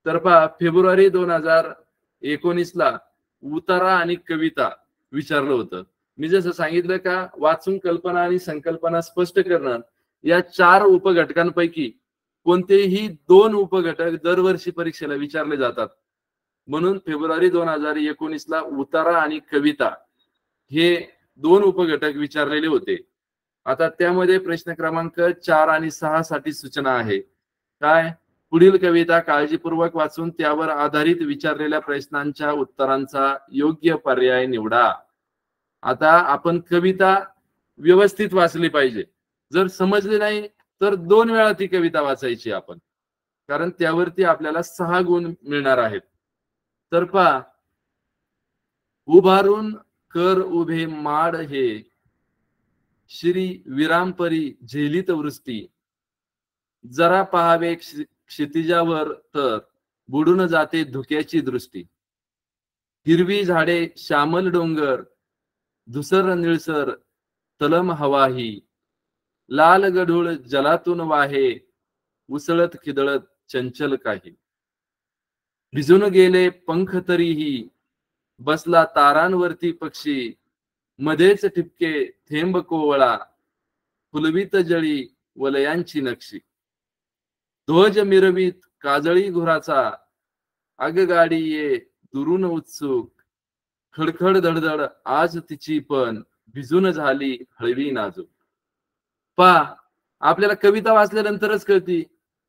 C: तर पहा फेब्रुवारी 2019ला उतारा आणि कविता विचारलं होतं. मी जसं सांगितलं का वाचून कल्पना आणि संकल्पना स्पष्ट करणं या 4 उपघटकांपैकी कोणतेही 2 उपघटक दरवर्षी परीक्षेला विचारले जातात. म्हणून फेब्रुवारी 2019ला उतारा आणि कविता हे 2 उपघटक विचारलेले होते. आता त्यामध्ये प्रश्न क्रमांक 4 आणि 6 साठी सूचना आहे. काय? पुढील कविता काळजीपूर्वक वाचून त्यावर आधारित विचारलेल्या प्रश्नांच्या उत्तरांचा योग्य पर्याय निवडा. आता आपण कविता व्यवस्थित वाचली पाहिजे. जर समजली नाही तर 2 वेळा ती कविता वाचायची आपण, कारण त्यावरती आपल्याला 6 गुण मिळणार आहेत. तर पहा, उभारून कर उभे माड हे श्री विरामपरी झेलित वृष्टी, जरा पहावे क्षितिजावर तर बुडून जाते धुक्याची दृष्टी. हिरवी झाडे श्यामल डोंगर धुसर निळसर तलम हवाही, लाल गढूळ जलातून वाहे उसळत खिदळत चंचल काही. भिजून गेले पंख तरीही बसला तारांवरती पक्षी, मध्येच ठिपके थेंब कोवळा फुलवीत जळी वलयांची नक्षी. ध्वज मिरवीत काजळी घुराचा आगगाडी ये दुरून उत्सुक, खडखड धडधड आज तिची पण भिजून झाली हळवी नाजूक. पहा, आपल्याला कविता वाचल्यानंतरच कळती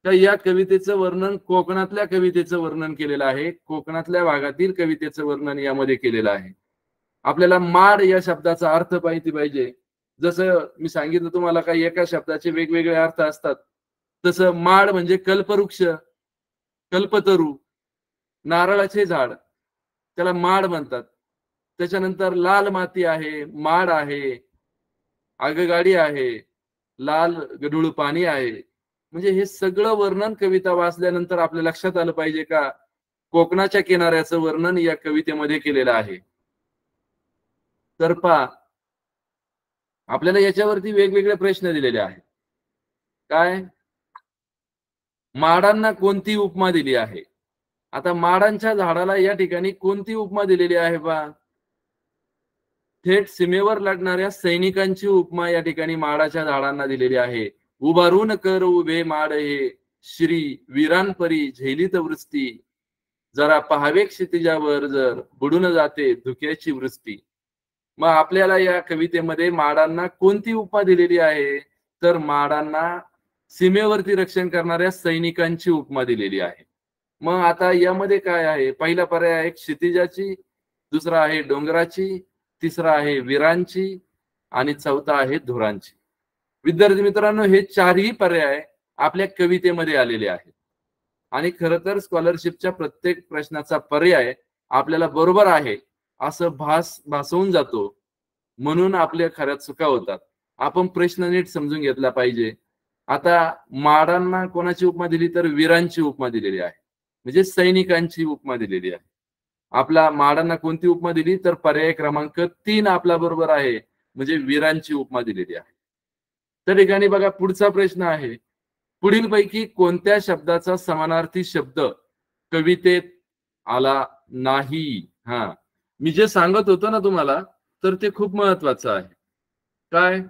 C: का या कवितेचं वर्णन कोकणातल्या कवितेचं वर्णन केलेलं आहे, कोकणातल्या भागातील कवितेचं वर्णन यामध्ये केलेलं आहे. आपल्याला माड या शब्दाचा अर्थ माहिती पाहिजे. जसं मी सांगितलं तुम्हाला का एका शब्दाचे वेगवेगळे अर्थ असतात, तसं माड म्हणजे कल्पवृक्ष, कल्पतरू, नारळाचे झाड, त्याला माड म्हणतात. त्याच्यानंतर लाल माती आहे, माड आहे, आगगाडी आहे, लाल गढूळ पाणी आहे. म्हणजे हे सगळं वर्णन कविता वाचल्यानंतर आपल्या लक्षात आलं पाहिजे का कोकणाच्या किनाऱ्याचं वर्णन या कवितेमध्ये केलेलं आहे. तर पहा, आपल्याला याच्यावरती वेगवेगळे प्रश्न दिलेले आहेत. काय? माडांना कोणती उपमा दिली आहे? आता माडांच्या झाडाला या ठिकाणी कोणती उपमा दिलेली आहे बा? थेट सीमेवर लढणाऱ्या सैनिकांची उपमा या ठिकाणी माडाच्या झाडांना दिलेली आहे. उभारून कर उभे माड हे, श्री वीरांपरी झेलित वृष्टी, जरा पहावे क्षितिजावर जर बुडून जाते धुक्याची वृष्टी. मग आपल्याला या कवितेमध्ये माडांना कोणती उपमा दिलेली आहे? तर माडांना सीमेवरती रक्षण करणाऱ्या सैनिकांची उपमा दिलेली आहे. मग आता यामध्ये काय आहे? पहिला पर्याय आहे क्षितिजाची, दुसरा आहे डोंगराची, तिसरा आहे वीरांची आणि चौथा आहे धुरांची. विद्यार्थी मित्रांनो, हे चारही पर्याय आपल्या कवितेमध्ये आलेले आहेत आणि खरं तर स्कॉलरशिपच्या प्रत्येक प्रश्नाचा पर्याय आपल्याला बरोबर आहे असं भासवून जातो, म्हणून आपल्या खऱ्या चुका होतात. आपण प्रश्न नीट समजून घेतला पाहिजे. आता माडांना कोणाची उपमा दिली? तर वीरांची उपमा दिलेली आहे, म्हणजे सैनिकांची उपमा दिलेली आहे. आपला माडांना कोणती उपमा दिली? तर पर्याय क्रमांक 3 आपला बरोबर आहे, म्हणजे वीरांची उपमा दिलेली आहे. त्या ठिकाणी बघा पुढचा प्रश्न आहे, पुढीलपैकी कोणत्या शब्दाचा समानार्थी शब्द कवितेत आला नाही? मी जे सांगत होतो ना तुम्हाला, तर ते खूप महत्वाचं आहे. काय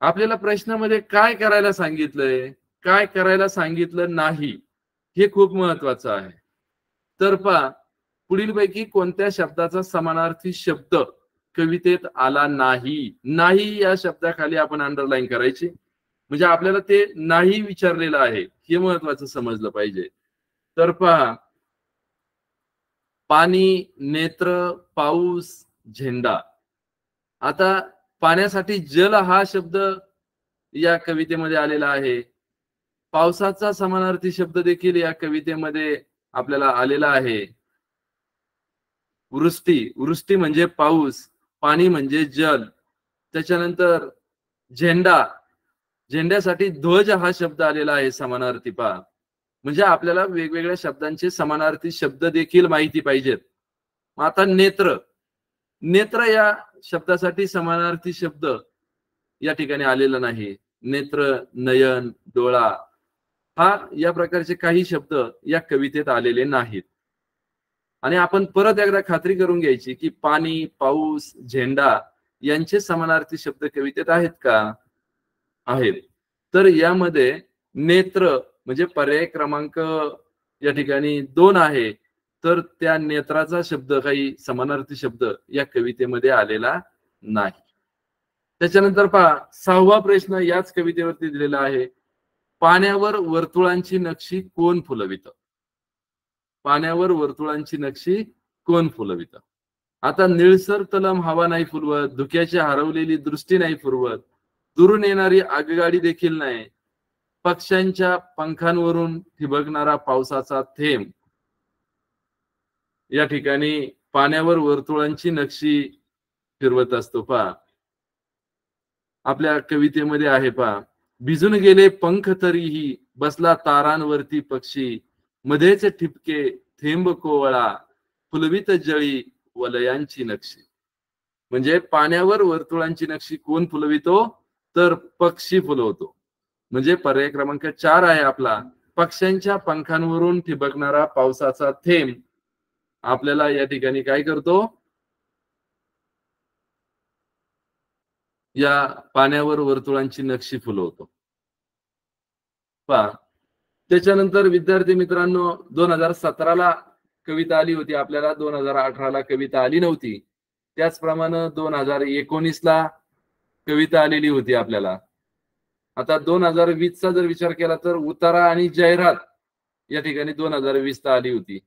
C: आपल्याला प्रश्नामध्ये काय करायला सांगितलंय, काय करायला सांगितलं नाही, हे खूप महत्वाचं आहे. तर पहा, पुढीलपैकी कोणत्या शब्दाचा समानार्थी शब्द कवितेत आला नाही? नाही या शब्दाखाली आपण अंडरलाईन करायची, म्हणजे आपल्याला ते नाही विचारलेलं आहे हे महत्वाचं समजलं पाहिजे. तर पहा, पाणी, नेत्र, पाऊस, झेंडा. आता पाण्यासाठी जल हा शब्द या कवितेमध्ये आलेला आहे. पावसाचा समानार्थी शब्द देखील या कवितेमध्ये आपल्याला आलेला आहे. वृष्टी, वृष्टी म्हणजे पाऊस, पाणी म्हणजे जल. त्याच्यानंतर झेंडा, झेंड्यासाठी ध्वज हा शब्द आलेला आहे समानार्थी. पहा, म्हणजे आपल्याला वेगवेगळ्या शब्दांचे समानार्थी शब्द देखील माहिती पाहिजेत. आता नेत्र, नेत्र या शब्दासाठी समानार्थी शब्द या ठिकाणी आलेला नाही. नेत्र, नयन, डोळा हा या प्रकारचे काही शब्द या कवितेत आलेले नाहीत. आणि आपण परत एकदा खात्री करून घ्यायची की पाणी, पाऊस, झेंडा यांचे समानार्थी शब्द कवितेत आहेत का? आहेत. तर यामध्ये नेत्र म्हणजे पर्याय क्रमांक या ठिकाणी 2 आहे, तर त्या नेत्राचा शब्द, काही समानार्थी शब्द या कवितेमध्ये आलेला नाही. त्याच्यानंतर पहा, 6वा प्रश्न याच कवितेवरती दिलेला आहे, पाण्यावर वर्तुळांची नक्षी कोण फुलवितं? पाण्यावर वर्तुळांची नक्षी कोण फुलवितं? आता निळसर तलम हवा नाही फुलवत, धुक्याची हरवलेली दृष्टी नाही फुलवत, दुरून येणारी आगगाडी देखील नाही, पक्ष्यांच्या पंखांवरून ठिबकणारा पावसाचा थेंब. या ठिकाणी पाण्यावर वर्तुळांची नक्षी फिरवत असतो. पहा, आपल्या कवितेमध्ये आहे. पहा, भिजून गेले पंख तरीही बसला तारांवरती पक्षी, मध्येच ठिपके थेंब कोवळा, फुलवित जळी वलयांची नक्षी. म्हणजे पाण्यावर वर्तुळांची नक्षी कोण फुलवितो? तर पक्षी फुलवतो. म्हणजे पर्याय क्रमांक 4 आहे आपला, पक्ष्यांच्या पंखांवरून ठिबकणारा पावसाचा थेंब आपल्याला या ठिकाणी काय करतो? या पाण्यावर वर्तुळांची नक्षी फुलवतो. पहा, त्याच्यानंतर विद्यार्थी मित्रांनो, 2017ला कविता आली होती आपल्याला, 2018ला कविता आली नव्हती. त्याचप्रमाणे 2019ला कविता आलेली होती आपल्याला. आता 2020चा जर विचार केला तर उतारा आणि जाहिरात या ठिकाणी 2020ला आली होती.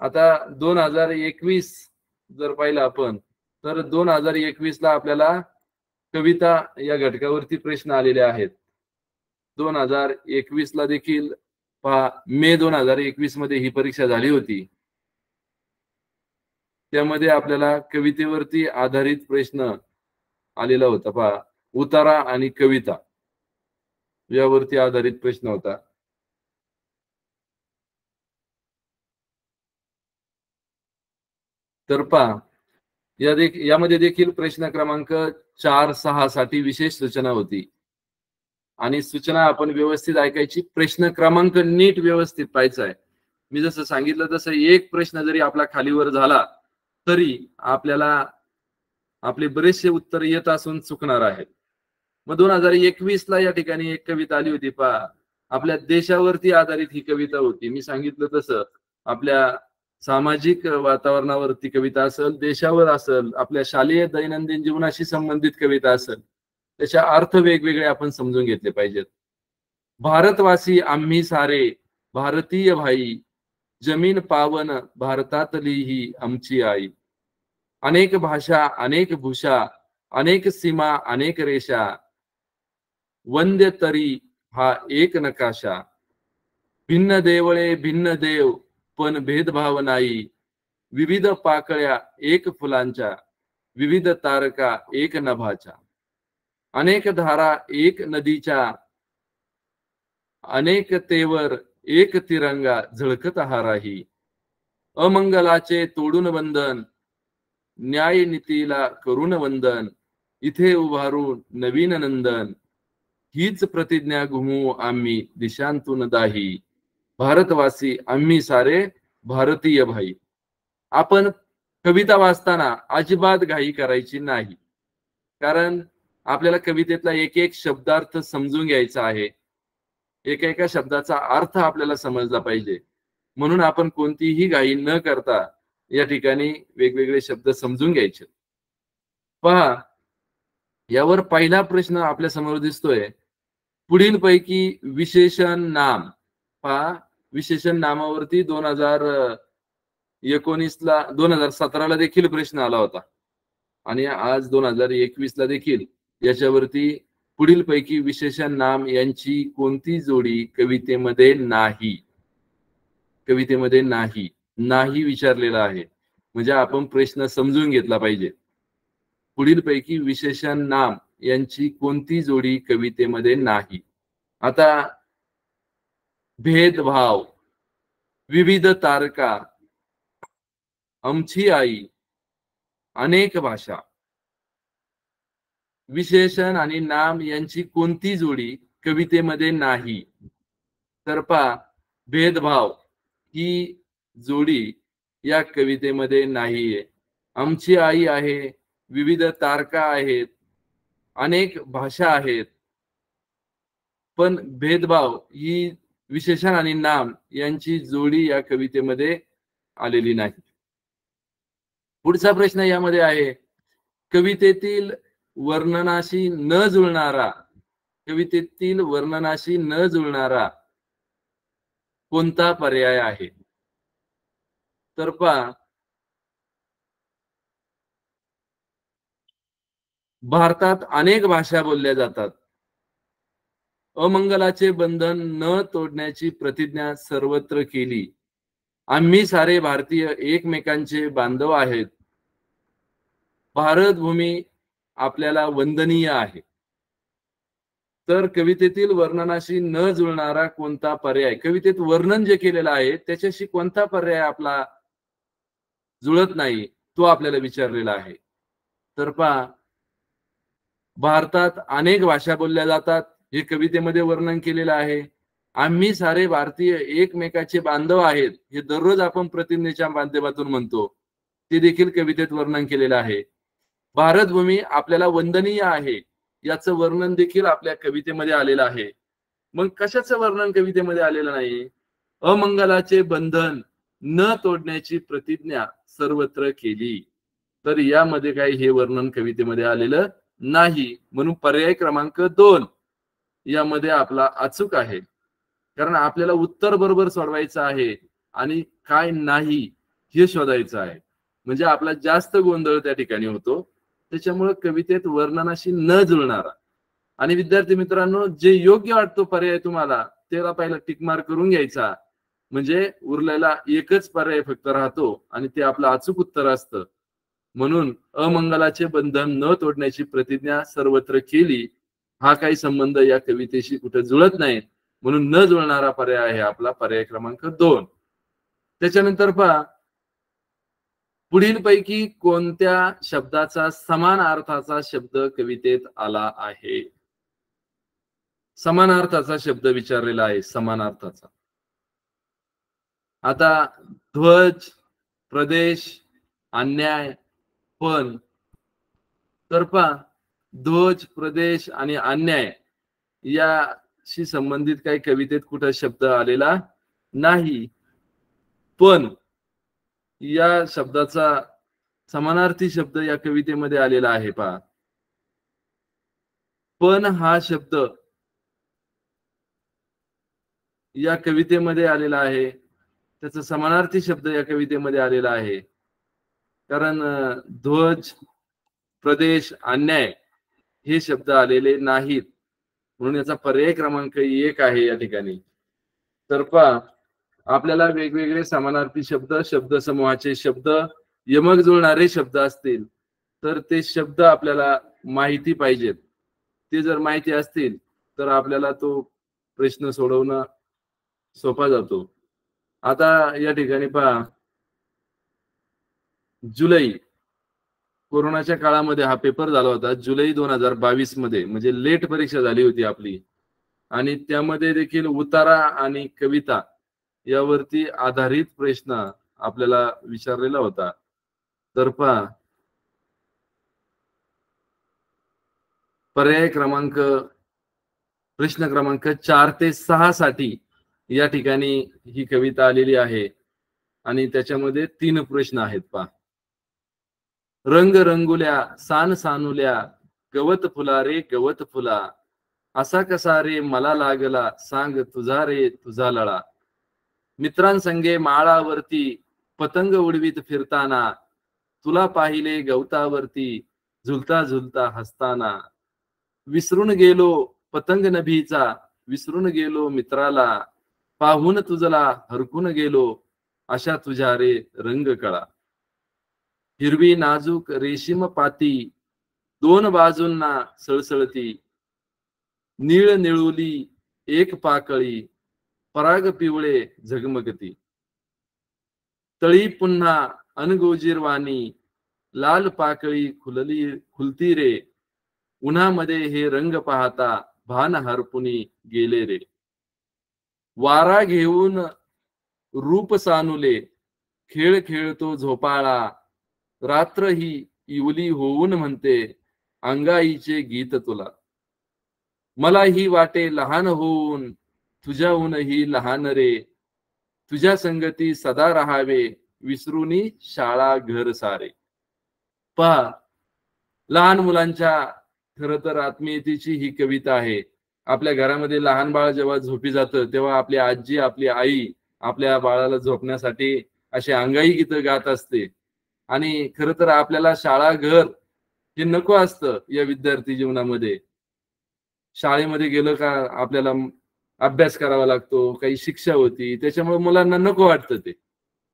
C: आता 2021 जर पाहिलं आपण, तर 2021ला आपल्याला कविता या घटकावरती प्रश्न आलेले आहेत. 2021ला देखील पहा, मे 2021 मध्ये ही परीक्षा झाली होती. त्यामध्ये आपल्याला कवितेवरती आधारित प्रश्न आलेला होता. पहा, उतारा आणि कविता यावरती आधारित प्रश्न होता. तर पहा, यामध्ये देखील प्रश्न क्रमांक 4, 6 साठी विशेष सूचना होती. आणि सूचना आपण व्यवस्थित ऐकायची, प्रश्न क्रमांक नीट व्यवस्थित पाहायचा आहे. मी जसं सांगितलं तसं एक प्रश्न जरी आपला खालीवर झाला तरी आपल्याला आपले बरेचसे उत्तर येत असून चुकणार आहेत. मग 2021 ला या ठिकाणी एक कविता आली होती पहा, आपल्या देशावरती आधारित ही कविता होती. मी सांगितलं तसं आपल्या सामाजिक वातावरणावरती कविता असेल, देशावर असेल, आपल्या शालेय दैनंदिन जीवनाशी संबंधित कविता असेल, त्याचे अर्थ वेगवेगळे आपण समजून घेतले पाहिजेत. भारतवासी आम्ही सारे भारतीय भाई, जमीन पावन भारतातली ही आमची आई. अनेक भाषा अनेक भूषा, अनेक सीमा अनेक रेषा, वंद्य तरी हा एक नकाशा. भिन्न देवळे भिन्न देव पण भेदभाव नाही. विविध पाकळ्या एक फुलांच्या, विविध तारका एक नभाच्या. अनेक धारा एक नदीच्या, अनेकतेवर एक तिरंगा झळकत हा राही. अमंगलाचे तोडून बंधन, न्यायनीतीला करून वंदन. इथे उभारून नवीन नंदन, हीच प्रतिज्ञा घुमू आम्ही दिशांतून दाही. भारतवासी आम्ही सारे भारतीय भाई. आपण कविता वाचताना अजिबात घाई करायची नाही, कारण आपल्याला कवितेतला एक एक शब्दार्थ समजून घ्यायचा आहे. एका एका शब्दाचा अर्थ आपल्याला समजला पाहिजे, म्हणून आपण कोणतीही घाई न करता या ठिकाणी वेगवेगळे शब्द समजून घ्यायचे. पहा, यावर पहिला प्रश्न आपल्या समोर दिसतोय, पुढील पैकी विशेषण नाम. पहा, विशेषण नामावरती 2017 ला देखील प्रश्न आला होता आणि आज 2021 ला देखील याच्यावरती पुढील पैकी विशेषण नाम यांची कोणती जोडी कवितेमध्ये नाही. कवितेमध्ये नाही नाही विचारलेला आहे, म्हणजे आपण प्रश्न समजून घेतला पाहिजे. पुढील पैकी विशेषण नाम यांची कोणती जोडी कवितेमध्ये नाही. आता भेदभाव, विविध तारका, आमची आई, अनेक भाषा, विशेषण आणि नाम यांची कोणती जोडी कवितेमध्ये नाही. तर पहा, भेदभाव ही जोडी या कवितेमध्ये नाहीये. आमची आई आहे, विविध तारका आहेत, अनेक भाषा आहेत, पण भेदभाव ही विशेषण आणि नाम यांची जोडी या कवितेमध्ये आलेली नाही. पुढचा प्रश्न यामध्ये आहे, कवितेतील वर्णनाशी न जुळणारा, कवितेतील वर्णनाशी न जुळणारा कोणता पर्याय आहे. तर पहा, भारतात अनेक भाषा बोलल्या जातात. अमंगलाचे बंधन न तोडण्याची प्रतिज्ञा सर्वत्र केली. आम्ही सारे भारतीय एकमेकांचे बांधव आहेत. भारत भूमी आपल्याला वंदनीय आहे. तर कवितेतील वर्णनाशी न जुळणारा कोणता पर्याय, कवितेत वर्णन जे केलेलं आहे त्याच्याशी कोणता पर्याय आपला जुळत नाही, तो आपल्याला विचारलेला आहे. तर पहा, भारतात अनेक भाषा बोलल्या जातात हे कवितेमध्ये वर्णन केलेलं आहे. आम्ही सारे भारतीय एकमेकाचे बांधव आहेत हे दररोज आपण प्रतिज्ञेच्या माध्यमातून म्हणतो, ते देखील कवितेत वर्णन केलेलं आहे. भारत भूमी आपल्याला वंदनीय आहे याचं वर्णन देखील आपल्या कवितेमध्ये आलेलं आहे. मग कशाचं वर्णन कवितेमध्ये आलेलं नाही? अमंगलाचे बंधन न तोडण्याची प्रतिज्ञा सर्वत्र केली. तर यामध्ये काही हे वर्णन कवितेमध्ये आलेलं नाही, म्हणून पर्याय क्रमांक 2 यामध्ये आपला अचूक आहे. कारण आपल्याला उत्तर बरोबर सोडवायचं आहे आणि काय नाही हे शोधायचं आहे, म्हणजे आपला जास्त गोंधळ त्या ठिकाणी होतो. त्याच्यामुळे कवितेत वर्णनाशी न जुळणारा, आणि विद्यार्थी मित्रांनो, जे योग्य वाटतो पर्याय तुम्हाला त्याला पहिला टिक मार्क करून घ्यायचा, म्हणजे उरलेला एकच पर्याय फक्त राहतो आणि ते आपलं अचूक उत्तर असतं. म्हणून अमंगलाचे बंधन न तोडण्याची प्रतिज्ञा सर्वत्र केली हा काही संबंध या कवितेशी कुठे जुळत नाही, म्हणून न जुळणारा पर्याय आहे आपला पर्याय क्रमांक 2. त्याच्यानंतर पहा, पुढील पैकी कोणत्या शब्दाचा समान अर्थाचा शब्द कवितेत आला आहे? समान अर्थाचा शब्द विचारलेला आहे, समान अर्थाचा. आता ध्वज, प्रदेश, अन्याय, पण, तर पहा ध्वज, प्रदेश आणि अन्याय याशी संबंधित काही कवितेत कुठं शब्द आलेला नाही, पण या शब्दाचा समानार्थी शब्द या कवितेमध्ये आलेला आहे पहा. पण हा शब्द या कवितेमध्ये आलेला आहे, त्याचा समानार्थी शब्द या कवितेमध्ये आलेला आहे. कारण ध्वज, प्रदेश, अन्याय हे शब्द आलेले नाहीत, म्हणून याचा पर्याय क्रमांक 1 आहे या ठिकाणी. तर पहा आपल्याला वेगवेगळे समानार्थी शब्द, शब्दसमूहाचे शब्द, यमक जुळणारे शब्द असतील तर ते शब्द आपल्याला माहिती पाहिजेत. ते जर माहिती असतील तर आपल्याला तो प्रश्न सोडवणं सोपा जातो. आता या ठिकाणी पहा, जुलै कोरोनाच्या काळामध्ये हा पेपर झाला होता, जुलै 2022 मध्ये, म्हणजे लेट परीक्षा झाली होती आपली. आणि त्यामध्ये देखील उतारा आणि कविता यावरती आधारित प्रश्न आपल्याला विचारलेला होता. तर पहा पर्याय क्रमांक, प्रश्न क्रमांक 4 ते 6 साठी या ठिकाणी ही कविता आलेली आहे आणि त्याच्यामध्ये 3 प्रश्न आहेत पहा. रंग रंगुल्या सान सानुल्या, गवत फुला रे गवत फुला, असा कसा रे मला लागला, सांग तुझा रे तुझा लळा. मित्रांसंगे माळावरती पतंग उडवीत फिरताना, तुला पाहिले गवतावरती झुलता झुलता हसताना. विसरून गेलो पतंग नभीचा, विसरून गेलो मित्राला, पाहून तुझला हरकून गेलो, अशा तुझ्या रे रंग कळा. हिरवी नाजूक रेशीम पाती, दोन बाजूंना सळसळती, नीळ निळुली एक पाकळी, पराग पिवळे झगमगती. तळी पुन्हा अनगोजीरवाणी, लाल पाकळी खुलती रे, उन्हामध्ये हे रंग पाहता भान हरपुनी गेले रे. वारा घेऊन रूप सानुले, खेळ खेळतो झोपाळा, रात्र ही इवली होऊन म्हणते, अंगाईचे गीत तुला. मला ही वाटे लहान होऊन, तुझ्याहून ही लहान रे, तुझ्या संगती सदा राहावे, विसरूनी शाळा घर सारे. पहा लहान मुलांच्या खर तर आत्मीयतेची ही कविता आहे. आपल्या घरामध्ये लहान बाळ जेव्हा झोपी जातं तेव्हा आपली आजी, आपली आई आपल्या बाळाला झोपण्यासाठी अशी अंगाई गीतं गात असते. आणि खर तर आपल्याला शाळा घर हे नको असतं या विद्यार्थी जीवनामध्ये. शाळेमध्ये गेलं का आपल्याला अभ्यास करावा लागतो, काही शिक्षा होती, त्याच्यामुळे मुलांना नको वाटतं ते.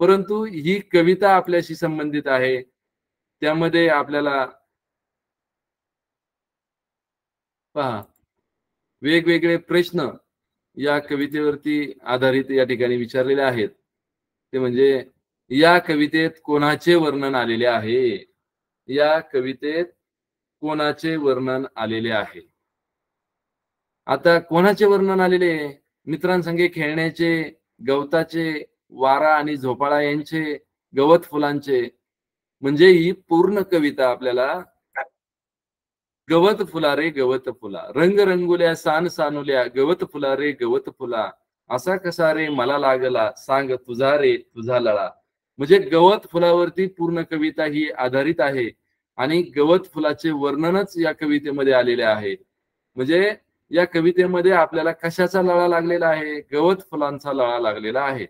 C: परंतु ही कविता आपल्याशी संबंधित आहे, त्यामध्ये आपल्याला पहा वेगवेगळे प्रश्न या कवितेवरती आधारित या ठिकाणी विचारलेले आहेत. ते म्हणजे या कवितेत कोणाचे वर्णन आलेले आहे, या कवितेत कोणाचे वर्णन आलेले आहे. आता कोणाचे वर्णन आलेले? मित्रांसंगे खेळण्याचे, गवताचे, वारा आणि झोपाळा यांचे, गवत फुलांचे. म्हणजे ही पूर्ण कविता आपल्याला गवत फुला रे गवत फुला, रंग रंगुल्या सान सानुल्या, गवत फुला रे गवत फुला, असा कसा रे मला लागला, सांग तुझा रे तुझा लळा. म्हणजे गवत फुलावरती पूर्ण कविता ही आधारित आहे आणि गवत फुलाचे वर्णनच या कवितेमध्ये आलेले आहे. म्हणजे या कवितेमध्ये आपल्याला कशाचा लळा लागलेला आहे? गवत फुलांचा लळा लागलेला आहे.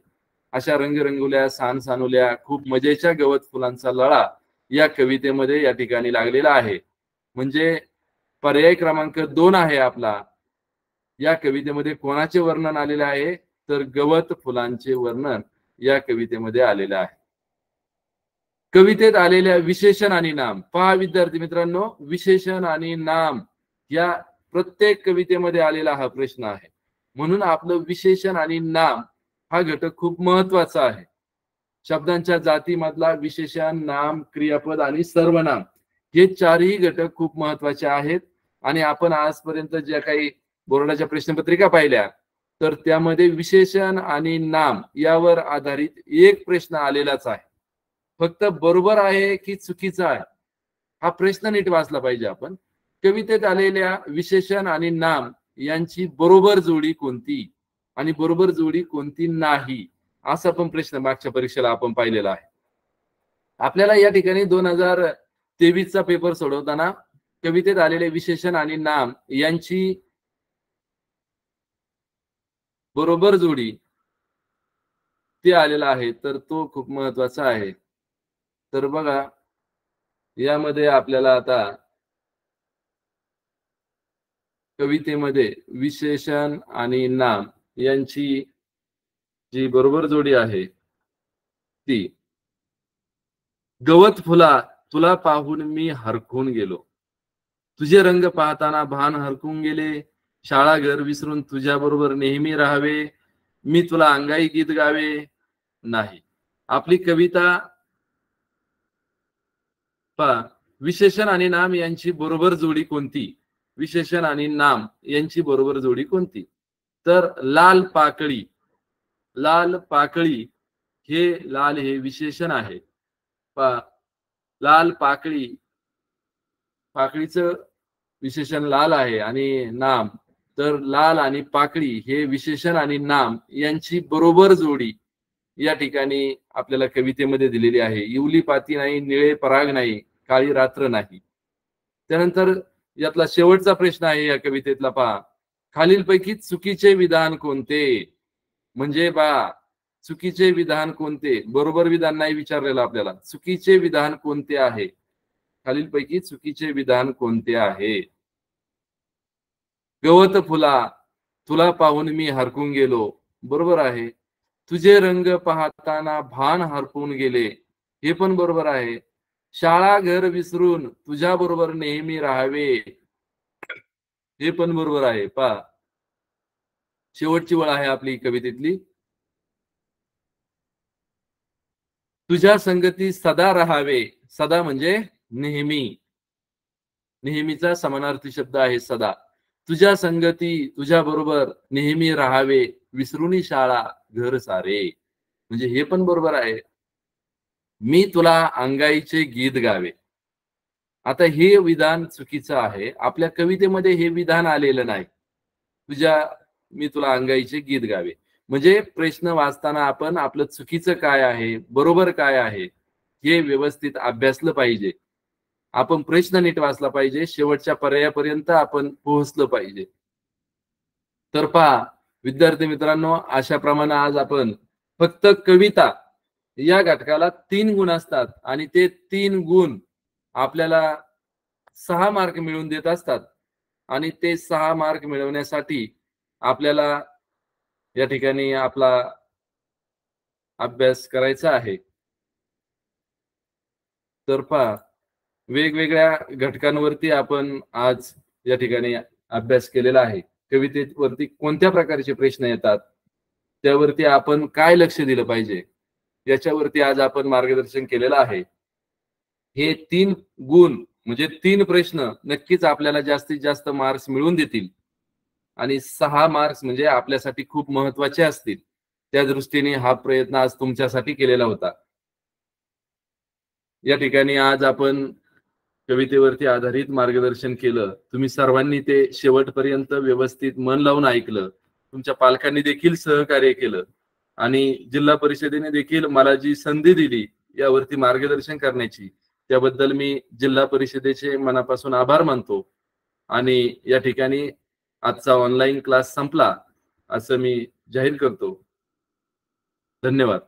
C: अशा रंगरंगुल्या सान सानुल्या खूप मजेच्या गवत फुलांचा लळा या कवितेमध्ये या ठिकाणी लागलेला आहे. म्हणजे पर्याय क्रमांक 2 आहे आपला. या कवितेमध्ये कोणाचे वर्णन आलेले आहे? तर गवत फुलांचे वर्णन या कवितेमध्ये आलेले आहे. कवितेत आलेल्या विशेषण आणि नाम पहा विद्यार्थी मित्रांनो, विशेषण आणि नाम या प्रत्येक कवितेमध्ये आलेला हा प्रश्न आहे. म्हणून आपलं विशेषण आणि नाम हा घटक खूप महत्वाचा आहे. शब्दांच्या जातीमधला विशेषण, नाम, क्रियापद आणि सर्वनाम हे चारही घटक खूप महत्वाचे आहेत. आणि आपण आजपर्यंत ज्या काही बोर्डाच्या प्रश्नपत्रिका पाहिल्या तर त्यामध्ये विशेषण आणि नाम यावर आधारित एक प्रश्न आलेलाच आहे. फक्त बरोबर आहे की चुकीचा आहे हा प्रश्न नीट वाचला पाहिजे आपण. कवितेत आलेल्या विशेषण आणि नाम यांची बरोबर जोडी कोणती आणि बरोबर जोडी कोणती नाही, असा पण प्रश्न मागच्या परीक्षेला आपण पाहिलेला आहे. आपल्याला या ठिकाणी 2023चा पेपर सोडवताना कवितेत आलेले विशेषण आणि नाम यांची बरोबर जोडी ते आलेला आहे, तर तो खूप महत्वाचा आहे. तर बघा, यामध्ये आपल्याला आता कवितेमध्ये विशेषण आणि नाम यांची जी बरोबर जोडी आहे ती, गवत फुला तुला पाहून मी हरखून गेलो, तुझे रंग पाहताना भान हरकून गेले, शाळा घर विसरून तुझ्या बरोबर नेहमी राहावे, मी तुला अंगाई गीत गावे नाही. आपली कविता पहा, विशेषण आणि नाम यांची बरोबर जोडी कोणती, विशेषण आणि नाम यांची बरोबर जोडी कोणती, तर लाल पाकळी. लाल पाकळी हे लाल हे विशेषण आहे. पहा, लाल पाकळी, पाकळीचं विशेषण लाल आहे आणि नाम, तर लाल आणि पाकळी हे विशेषण आणि नाम यांची बरोबर जोडी या ठिकाणी आपल्याला कवितेमध्ये दिलेली आहे. इवली पाती नाही, निळे पराग नाही, काळी रात्र नाही. त्यानंतर यातला शेवटचा प्रश्न आहे या कवितेतला, पहा, खालीलपैकी चुकीचे विधान कोणते, म्हणजे चुकीचे विधान कोणते, बरोबर विधान नाही विचारलेलं आपल्याला, चुकीचे विधान कोणते आहे, खालीलपैकी चुकीचे विधान कोणते आहे. गवत फुला तुला पाहून मी हरकून गेलो, बरोबर आहे. तुझे रंग पाहताना भान हरपून गेले, हे पण बरोबर आहे. शाळा घर विसरून तुझ्या बरोबर नेहमी राहावे, हे पण बरोबर आहे. पहा, शेवटची वळ आहे आपली कवितेतली, तुझ्या संगती सदा राहावे. सदा म्हणजे नेहमी, नेहमीचा समानार्थी शब्द आहे सदा. तुझ्या संगती तुझ्या बरोबर नेहमी राहावे, विसरुनी शाळा घर सारे, म्हणजे हे पण बरोबर आहे. मी तुला अंगाईचे गीत गावे. आता हे विधान चुकीचं आहे, आपल्या कवितेमध्ये हे विधान आलेलं नाही. मी तुला अंगाईचे गीत गावे म्हणजे प्रश्न वाचताना आपण आपलं चुकीचं काय आहे, बरोबर काय आहे, हे व्यवस्थित अभ्यासलं पाहिजे. आपण प्रश्न नीट वाचला पाहिजे, शेवटच्या पर्यायापर्यंत आपण पोहोचलं पाहिजे. तर पहा विद्यार्थी मित्रांनो, अशा प्रमाणे आज आपण फक्त कविता या घटकाला 3 गुण असतात आणि ते 3 गुण आपल्याला 6 मार्क मिळवून देत असतात. आणि ते 6 मार्क मिळवण्यासाठी आपल्याला या ठिकाणी आपला अभ्यास करायचा आहे. तर पहा, वेगवेगळ्या घटकांवरती आपण आज या ठिकाणी अभ्यास केलेला आहे. कवितेवरती कोणत्या प्रकारचे प्रश्न येतात, त्यावरती आपण काय लक्ष दिलं पाहिजे, याच्यावरती आज आपण मार्गदर्शन केलेलं आहे. हे 3 गुण म्हणजे 3 प्रश्न नक्कीच आपल्याला जास्तीत जास्त मार्क्स मिळवून देतील आणि 6 मार्क्स म्हणजे आपल्यासाठी खूप महत्वाचे असतील. त्या दृष्टीने हा प्रयत्न आज तुमच्यासाठी केलेला होता. या ठिकाणी आज आपण कवितेवरती आधारित मार्गदर्शन केलं. तुम्ही सर्वांनी ते शेवटपर्यंत व्यवस्थित मन लावून ऐकलं. तुमच्या पालकांनी देखील सहकार्य केलं आणि जिल्हा परिषदेने देखील मला जी संधी दिली यावरती मार्गदर्शन करण्याची, त्याबद्दल मी जिल्हा परिषदेचे मनापासून आभार मानतो. आणि या ठिकाणी आजचा ऑनलाईन क्लास संपला असं मी जाहीर करतो. धन्यवाद.